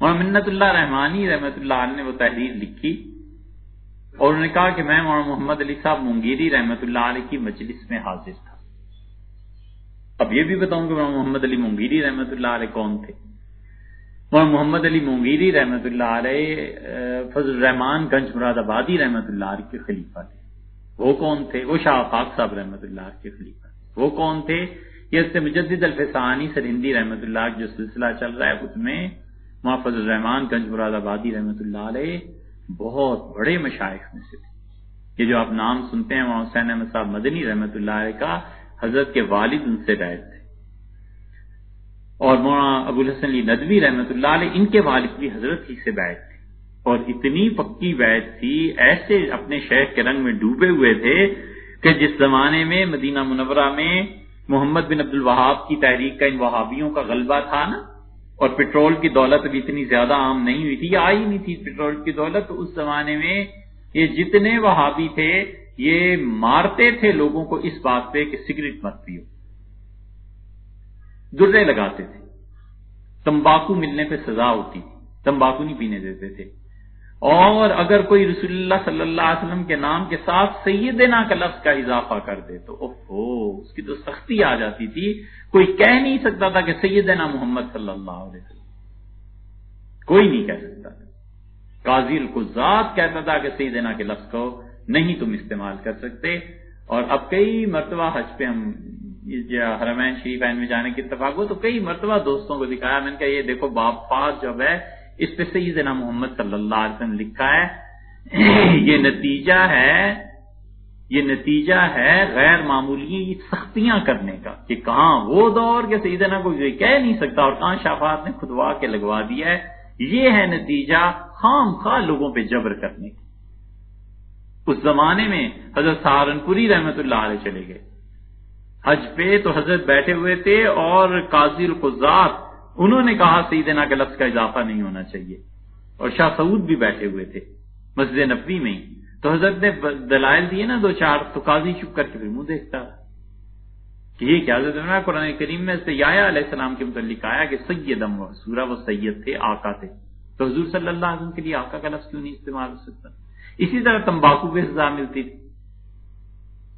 مولانا منت اللہ رحمانی رحمت اللہ علیہ نے وہ تحریر لکھی اور انہوں نے کہا کہ میں مولانا محمد علی صاحب مونگیری رحمت اللہ علیہ کی مجلس میں حاضر تھا۔ اب یہ بھی بتاؤں کہ مولانا محمد علی مونگیری رحمت اللہ علیہ کون تھے۔ مولانا محمد علی مونگیری رحمت اللہ علیہ فضل الرحمان گنج مراد آبادی رحمت اللہ علیہ کے خلیفہ تھے۔ وہ کون تھے؟ وہ شاہ آفاق صاحب رحمت اللہ علیہ کے خلیفہ تھے۔ وہ کون تھے؟ یہ اس سے مجدد الفسانی سرہندی رحمت اللہ علیہ جو سلسلہ چل رہا ہے اس میں مولانا فضل الرحمان گنج مراد آبادی رحمت اللہ علیہ بہت بڑے مشائخ میں سے تھے۔ یہ جو آپ نام سنتے ہیں مولانا حسین احمد صاحب مدنی رحمت اللہ علیہ کا، حضرت کے والد ان سے بیعت تھے، اور مولانا ابو الحسن علی ندوی رحمت اللہ علیہ ان کے والد بھی حضرت ہی سے بیعت تھے، اور اتنی پکی بیعت تھی، ایسے اپنے شیخ کے رنگ میں ڈوبے ہوئے تھے کہ جس زمانے میں مدینہ منورہ میں محمد بن عبد الوہاب کی تحریک کا ان وہابیوں کا غلبہ تھا نا، اور پٹرول کی دولت ابھی اتنی زیادہ عام نہیں ہوئی تھی، یہ آئی نہیں تھی پٹرول کی دولت، تو اس زمانے میں یہ جتنے وہابی تھے یہ مارتے تھے لوگوں کو اس بات پہ کہ سگریٹ مت پیو، درے لگاتے تھے، تمباکو ملنے پہ سزا ہوتی تھی، تمباکو نہیں پینے دیتے تھے، اور اگر کوئی رسول اللہ صلی اللہ علیہ وسلم کے نام کے ساتھ سیدنا کا لفظ کا اضافہ کر دے تو اس کی تو سختی آ جاتی تھی، کوئی کہہ نہیں سکتا تھا کہ سیدنا محمد صلی اللہ علیہ وسلم، کوئی نہیں کہہ سکتا تھا۔ قاضی القضات کہتا تھا کہ سیدنا کے لفظ کو نہیں تم استعمال کر سکتے، اور اب کئی مرتبہ حج پہ ہم حرمین شریفین میں جانے کی اتفاق ہو تو کئی مرتبہ دوستوں کو دکھایا، میں نے کہا یہ دیکھو باب پاک جب ہے اس پہ سیدنا محمد صلی اللہ علیہ وسلم لکھا ہے، یہ نتیجہ ہے غیر معمولی سختیاں کرنے کا، کہ کہاں وہ دور کے سیدنا کو یہ کہہ نہیں سکتا اور کہاں شافعات نے خودوا کے لگوا دیا ہے، یہ ہے نتیجہ خام خواہ لوگوں پہ جبر کرنے کی۔ اس زمانے میں حضرت سہارنپوری رحمت اللہ علیہ چلے گئے حج پہ، تو حضرت بیٹھے ہوئے تھے اور قاضی القضات انہوں نے کہا سیدنا کے لفظ کا اضافہ نہیں ہونا چاہیے، اور شاہ سعود بھی بیٹھے ہوئے تھے مسجد نبوی میں ہی، تو حضرت نے دلائل دیے نا دو چار، تو قاضی چپ کر کے پھر منہ دیکھتا کہ یہ کیا؟ حضرت نے قرآن کریم میں سے یحییٰ علیہ السلام کے متعلق آیا کہ سیدم و حصورا، وہ سید تھے، آقا تھے، تو حضور صلی اللہ علیہ وسلم کے لیے آقا کا لفظ کیوں نہیں استعمال ہو سکتا؟ اسی طرح تمباکو پہ سزا ملتی تھی۔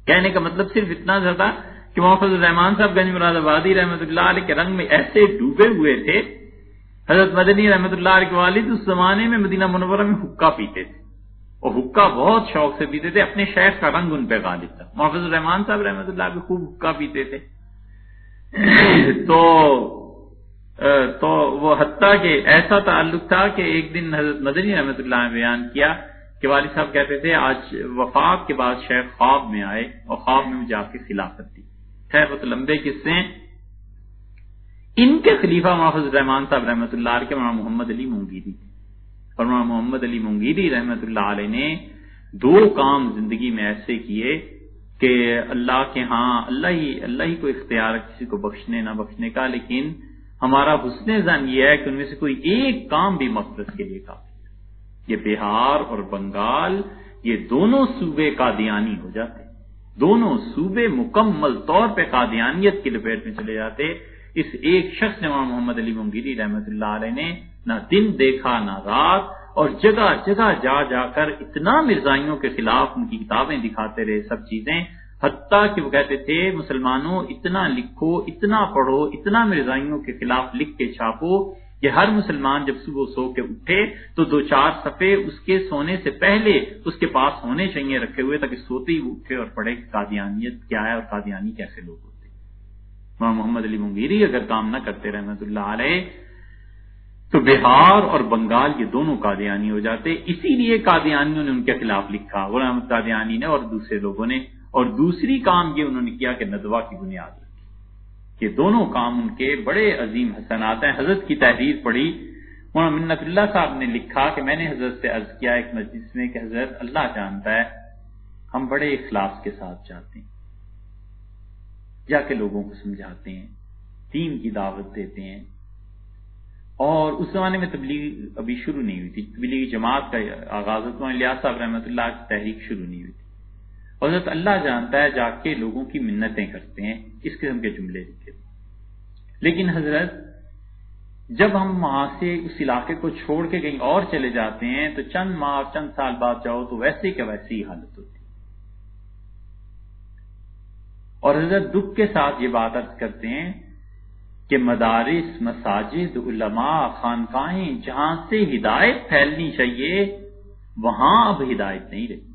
کہنے کا مطلب صرف اتنا سا تھا کہ محمد الرحمان صاحب گنج مراد آبادی رحمت اللہ علیہ کے رنگ میں ایسے ڈوبے ہوئے تھے، حضرت مدنی رحمت اللہ علیہ کے والد اس زمانے میں مدینہ منورہ میں حقہ پیتے تھے، اور حقہ بہت شوق سے پیتے تھے، اپنے شیخ کا رنگ ان پہ غالب تھا۔ محمد الرحمان صاحب رحمت اللہ علیہ خوب حقہ پیتے تھے، تو وہ حتیٰ کہ ایسا تعلق تھا کہ ایک دن حضرت مدنی رحمت اللہ نے بیان کیا کہ والد صاحب کہتے تھے آج وفات کے بعد شیخ خواب میں آئے اور خواب میں مجھے آپ کی خلافت دی۔ خیر وہ تو لمبے قصے ہیں۔ ان کے خلیفہ محمد الرحمان صاحب رحمۃ اللہ علیہ کے مولانا محمد علی مونگیری تھے، اور مولانا محمد علی مونگیری رحمۃ اللہ علیہ نے دو کام زندگی میں ایسے کیے کہ اللہ کے ہاں اللہ ہی کو اختیار ہے کسی کو بخشنے نہ بخشنے کا، لیکن ہمارا حسن ظن یہ ہے کہ ان میں سے کوئی ایک کام بھی مغفرت کے لیے کافی ہے۔ یہ بہار اور بنگال یہ دونوں صوبے قادیانی ہو جاتے، دونوں صوبے مکمل طور پہ قادیانیت کی لپیٹ میں چلے جاتے۔ اس ایک شخص نے مولانا محمد علی مونگیری رحمت اللہ علیہ نے نہ دن دیکھا نہ رات، اور جگہ جگہ جا جا کر اتنا مرزائیوں کے خلاف ان کی کتابیں دکھاتے رہے، سب چیزیں، حتیٰ کہ وہ کہتے تھے مسلمانوں اتنا لکھو، اتنا پڑھو، اتنا مرزائیوں کے خلاف لکھ کے چھاپو کہ ہر مسلمان جب صبح سو کے اٹھے تو 2-4 صفحے اس کے سونے سے پہلے اس کے پاس ہونے چاہیے رکھے ہوئے، تاکہ سوتے ہی وہ اٹھے اور پڑھے کہ قادیانیت کیا ہے اور قادیانی کیسے لوگ ہوتے ہیں۔ وہاں محمد علی منگیری اگر کام نہ کرتے رحمۃ اللہ علیہ تو بہار اور بنگال یہ دونوں قادیانی ہو جاتے۔ اسی لیے قادیانیوں نے ان کے خلاف لکھا، غلام احمد قادیانی نے اور دوسرے لوگوں نے، اور دوسری کام یہ انہوں نے کیا کہ ندوہ کی بنیاد رکھی۔ یہ دونوں کام ان کے بڑے عظیم حسنات ہیں۔ حضرت کی تحریر پڑھی، مولانا منت اللہ صاحب نے لکھا کہ میں نے حضرت سے عرض کیا ایک مجلس میں کہ حضرت اللہ جانتا ہے ہم بڑے اخلاص کے ساتھ جاتے ہیں، جا کے لوگوں کو سمجھاتے ہیں، دین کی دعوت دیتے ہیں، اور اس زمانے میں تبلیغ ابھی شروع نہیں ہوئی تھی، تبلیغی جماعت کا آغاز تو الیاس صاحب رحمۃ اللہ کی تحریک شروع نہیں ہوئی تھی۔ حضرت اللہ جانتا ہے جا کے لوگوں کی منتیں کرتے ہیں، اس قسم کے جملے لکھے۔ لیکن حضرت جب ہم وہاں سے اس علاقے کو چھوڑ کے کہیں اور چلے جاتے ہیں تو چند ماہ چند سال بعد جاؤ تو ویسے کہ ویسی ہی حالت ہوتی۔ اور حضرت دکھ کے ساتھ یہ بات عرض کرتے ہیں کہ مدارس، مساجد، علماء، خانقاہیں جہاں سے ہدایت پھیلنی چاہیے وہاں اب ہدایت نہیں رہی۔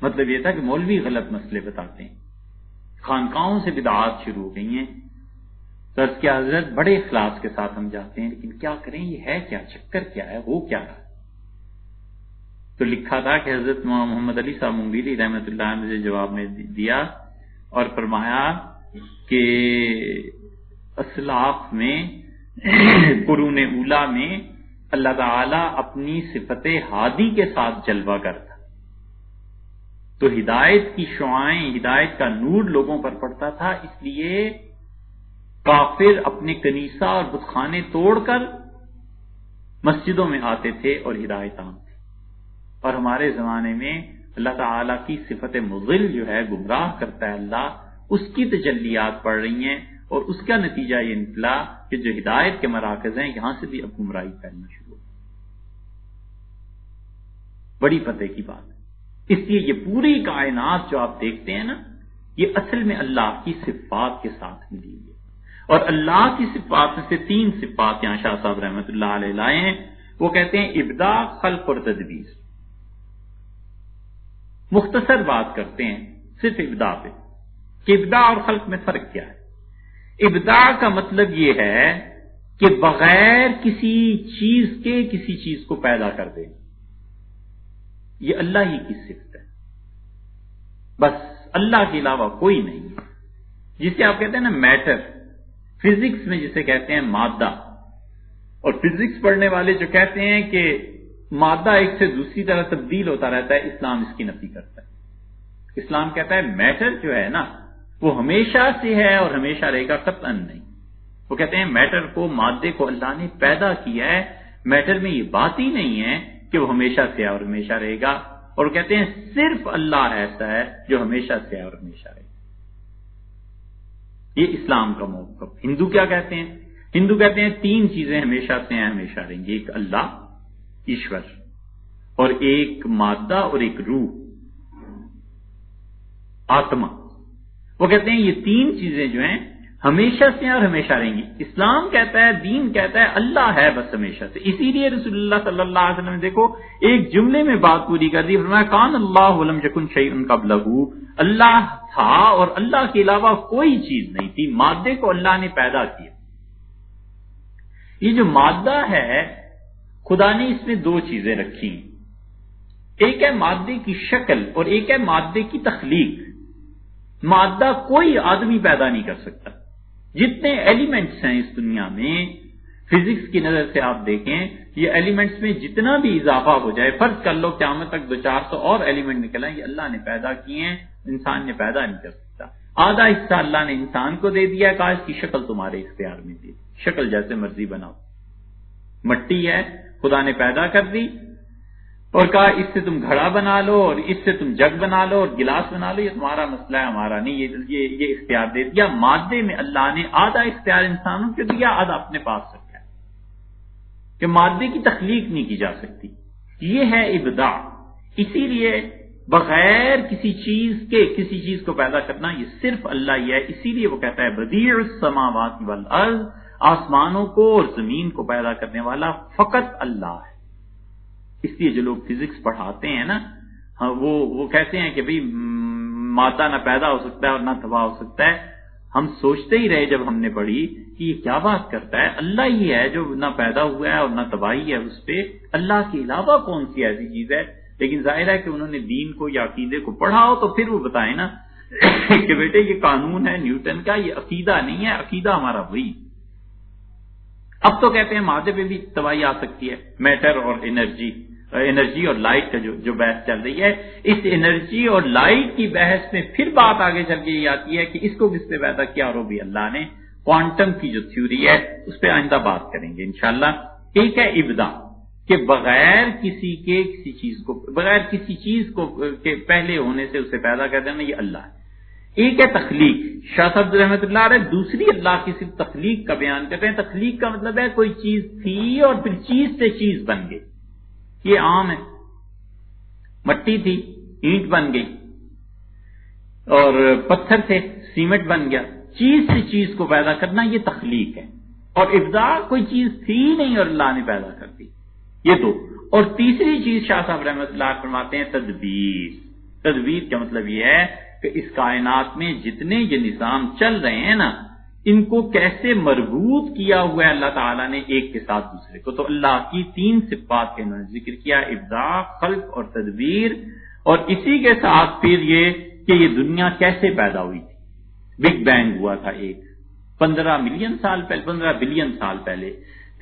مطلب یہ تھا کہ مولوی غلط مسئلے بتاتے ہیں، خانقاہوں سے بدعات شروع ہو گئی ہیں۔ تو عرض کیا حضرت بڑے اخلاص کے ساتھ ہم جاتے ہیں، لیکن کیا کریں، یہ ہے کیا، چکر کیا ہے، ہو کیا رہا ہے؟ تو لکھا تھا کہ حضرت محمد علی صاحب منگیری رحمۃ اللہ علیہ نے مجھے جواب میں دیا اور فرمایا کہ اسلاف میں قرون اولا میں اللہ تعالیٰ اپنی صفت ہادی کے ساتھ جلوہ کرتا، تو ہدایت کی شعاعیں، ہدایت کا نور لوگوں پر پڑتا تھا، اس لیے کافر اپنے کنیسہ اور بت خانے توڑ کر مسجدوں میں آتے تھے اور ہدایت عام تھی۔ اور ہمارے زمانے میں اللہ تعالیٰ کی صفت مضل جو ہے، گمراہ کرتا ہے اللہ، اس کی تجلیات پڑ رہی ہیں، اور اس کا نتیجہ یہ نکلا کہ جو ہدایت کے مراکز ہیں یہاں سے بھی اب گمراہی پھیلنا شروع ہو۔ بڑی فتح کی بات ہے۔ اس لیے یہ پوری کائنات جو آپ دیکھتے ہیں نا، یہ اصل میں اللہ کی صفات کے ساتھ ملی ہے، اور اللہ کی صفات میں سے 3 صفات یہاں شاہ صاحب رحمۃ اللہ علیہ لائے ہیں۔ وہ کہتے ہیں ابداع، خلق اور تدبیر۔ مختصر بات کرتے ہیں صرف ابداع پہ کہ ابداع اور خلق میں فرق کیا ہے۔ ابداع کا مطلب یہ ہے کہ بغیر کسی چیز کے کسی چیز کو پیدا کر دے، یہ اللہ ہی کی صفت ہے، بس اللہ کے علاوہ کوئی نہیں ہے۔ جسے آپ کہتے ہیں نا میٹر، فزکس میں جسے کہتے ہیں مادہ، اور فزکس پڑھنے والے جو کہتے ہیں کہ مادہ ایک سے دوسری طرح تبدیل ہوتا رہتا ہے، اسلام اس کی نفی کرتا ہے۔ اسلام کہتا ہے میٹر جو ہے نا وہ ہمیشہ سے ہے اور ہمیشہ رہے گا، قطعاً نہیں۔ وہ کہتے ہیں میٹر کو، مادے کو اللہ نے پیدا کیا ہے، میٹر میں یہ بات ہی نہیں ہے کہ وہ ہمیشہ سے ہے اور ہمیشہ رہے گا، اور کہتے ہیں صرف اللہ ایسا ہے جو ہمیشہ سے ہے اور ہمیشہ رہے گا۔ یہ اسلام کا موقف۔ ہندو کیا کہتے ہیں؟ ہندو کہتے ہیں 3 چیزیں ہمیشہ سے ہیں، ہمیشہ رہیں گی، ایک اللہ، ایشور، اور ایک مادہ اور ایک روح، آتما۔ وہ کہتے ہیں یہ 3 چیزیں جو ہیں ہمیشہ سے ہیں اور ہمیشہ رہیں گی۔ اسلام کہتا ہے، دین کہتا ہے اللہ ہے بس ہمیشہ سے۔ اسی لیے رسول اللہ صلی اللہ علیہ وسلم نے دیکھو ایک جملے میں بات پوری کر دی، فرمایا کان اللہ ولم یکن شیء قبلہ، اللہ تھا اور اللہ کے علاوہ کوئی چیز نہیں تھی، مادے کو اللہ نے پیدا کیا۔ یہ جو مادہ ہے خدا نے اس میں 2 چیزیں رکھی، ایک ہے مادے کی شکل اور ایک ہے مادے کی تخلیق۔ مادہ کوئی آدمی پیدا نہیں کر سکتا۔ جتنے ایلیمنٹس ہیں اس دنیا میں، فزکس کی نظر سے آپ دیکھیں، یہ ایلیمنٹس میں جتنا بھی اضافہ ہو جائے، فرض کر لو قیامت تک 200-400 اور ایلیمنٹ نکل آئیں، یہ اللہ نے پیدا کیے ہیں، انسان نے پیدا نہیں کر سکتا۔ آدھا حصہ اللہ نے انسان کو دے دیا، کہا اس کی شکل تمہارے اختیار میں دی، شکل جیسے مرضی بناؤ۔ مٹی ہے، خدا نے پیدا کر دی اور کہا اس سے تم گھڑا بنا لو اور اس سے تم جگ بنا لو اور گلاس بنا لو، یہ تمہارا مسئلہ ہے، ہمارا نہیں، یہ اختیار دے دیا۔ مادے میں اللہ نے آدھا اختیار انسانوں کو دیا، آدھا اپنے پاس رکھا ہے۔ کہ مادے کی تخلیق نہیں کی جا سکتی، یہ ہے ابداع۔ اسی لیے بغیر کسی چیز کے کسی چیز کو پیدا کرنا یہ صرف اللہ ہی ہے۔ اسی لیے وہ کہتا ہے بدیع السماوات والارض، آسمانوں کو اور زمین کو پیدا کرنے والا فقط اللہ ہے۔ اس لیے جو لوگ فزکس پڑھاتے ہیں نا، وہ کہتے ہیں کہ بھئی مادہ نہ پیدا ہو سکتا ہے اور نہ تباہ ہو سکتا ہے۔ ہم سوچتے ہی رہے جب ہم نے پڑھی کہ یہ کیا بات کرتا ہے، اللہ ہی ہے جو نہ پیدا ہوا ہے اور نہ تباہی ہے اس پہ، اللہ کے علاوہ کون سی ایسی چیز ہے؟ لیکن ظاہر ہے کہ انہوں نے دین کو یا عقیدے کو پڑھا ہو تو پھر وہ بتائیں نا کہ بیٹے یہ قانون ہے نیوٹن کا، یہ عقیدہ نہیں ہے، عقیدہ ہمارا وہی۔ اب تو کہتے ہیں مادے پہ بھی تباہی آ سکتی ہے، میٹر اور انرجی اور لائٹ کا جو بحث چل رہی ہے، اس انرجی اور لائٹ کی بحث میں پھر بات آگے چل کے یہ آتی ہے کہ اس کو کس نے پیدا کیا، اور وہ بھی اللہ نے۔ کوانٹم کی جو تھیوری ہے اس پہ آئندہ بات کریں گے انشاءاللہ۔ ایک ہے ابداع، کہ بغیر کسی چیز کو کے پہلے ہونے سے اسے پیدا کر دینا، یہ اللہ ہے۔ ایک ہے تخلیق، شاہ صاحب رحمۃ اللہ علیہ دوسری اللہ کی صرف تخلیق کا بیان کرتے ہیں۔ تخلیق کا مطلب ہے کوئی چیز تھی اور پھر چیز سے چیز بن گئی، یہ عام ہے۔ مٹی تھی، اینٹ بن گئی، اور پتھر تھے، سیمنٹ بن گیا۔ چیز سے چیز کو پیدا کرنا یہ تخلیق ہے، اور ابداع کوئی چیز تھی نہیں اور اللہ نے پیدا کر دی، یہ دو۔ اور تیسری چیز شاہ صاحب رحمۃ اللہ فرماتے ہیں تدبیر۔ تدبیر کا مطلب یہ ہے کہ اس کائنات میں جتنے یہ نظام چل رہے ہیں نا، ان کو کیسے مربوط کیا ہوا ہے اللہ تعالیٰ نے ایک کے ساتھ دوسرے کو۔ تو اللہ کی تین صفات کے انہوں نے ذکر کیا، ابداع، خلق اور تدبیر۔ اور اسی کے ساتھ پھر یہ کہ یہ دنیا کیسے پیدا ہوئی تھی۔ بگ بینگ ہوا تھا ایک 15 بلین سال پہلے،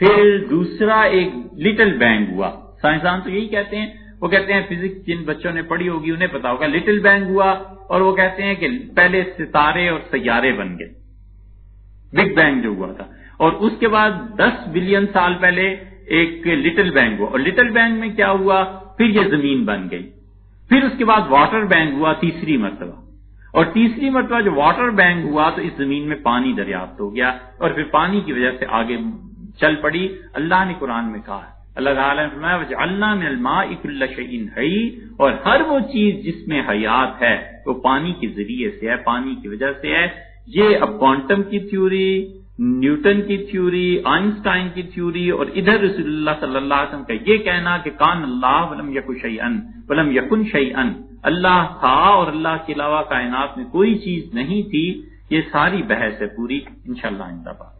پھر دوسرا ایک لٹل بینگ ہوا۔ سائنسدان تو یہی کہتے ہیں، وہ کہتے ہیں فزکس جن بچوں نے پڑھی ہوگی انہیں پتا ہوگا، لٹل بینگ ہوا، اور وہ کہتے ہیں کہ پہلے ستارے اور سیارے بن گئے، بگ بینگ جو ہوا تھا۔ اور اس کے بعد 10 بلین سال پہلے ایک لٹل بینگ ہوا، اور لٹل بینگ میں کیا ہوا، پھر یہ زمین بن گئی۔ پھر اس کے بعد واٹر بینگ ہوا تیسری مرتبہ، اور تیسری مرتبہ جو واٹر بینگ ہوا تو اس زمین میں پانی دریافت ہو گیا، اور پھر پانی کی وجہ سے آگے چل پڑی۔ اللہ نے قرآن میں کہا ہے، اللہ تعالیٰ نے فرمایا وَجَعَلْنَا مِنَ الْمَاءِ كُلَّ شَيْءٍ حَيٍّ، اور ہر وہ چیز جس میں حیات ہے وہ پانی کے ذریعے سے ہے، پانی کی وجہ سے ہے۔ یہ اب کوانٹم کی تھیوری، نیوٹن کی تھیوری، آئنسٹائن کی تھیوری، اور ادھر رسول اللہ صلی اللہ علیہ وسلم کا یہ کہنا کہ کان اللہ ولم یکن شیئا ولم یکن شیئا، اللہ تھا اور اللہ کے علاوہ کائنات میں کوئی چیز نہیں تھی، یہ ساری بحث ہے پوری، انشاءاللہ آئندہ بات۔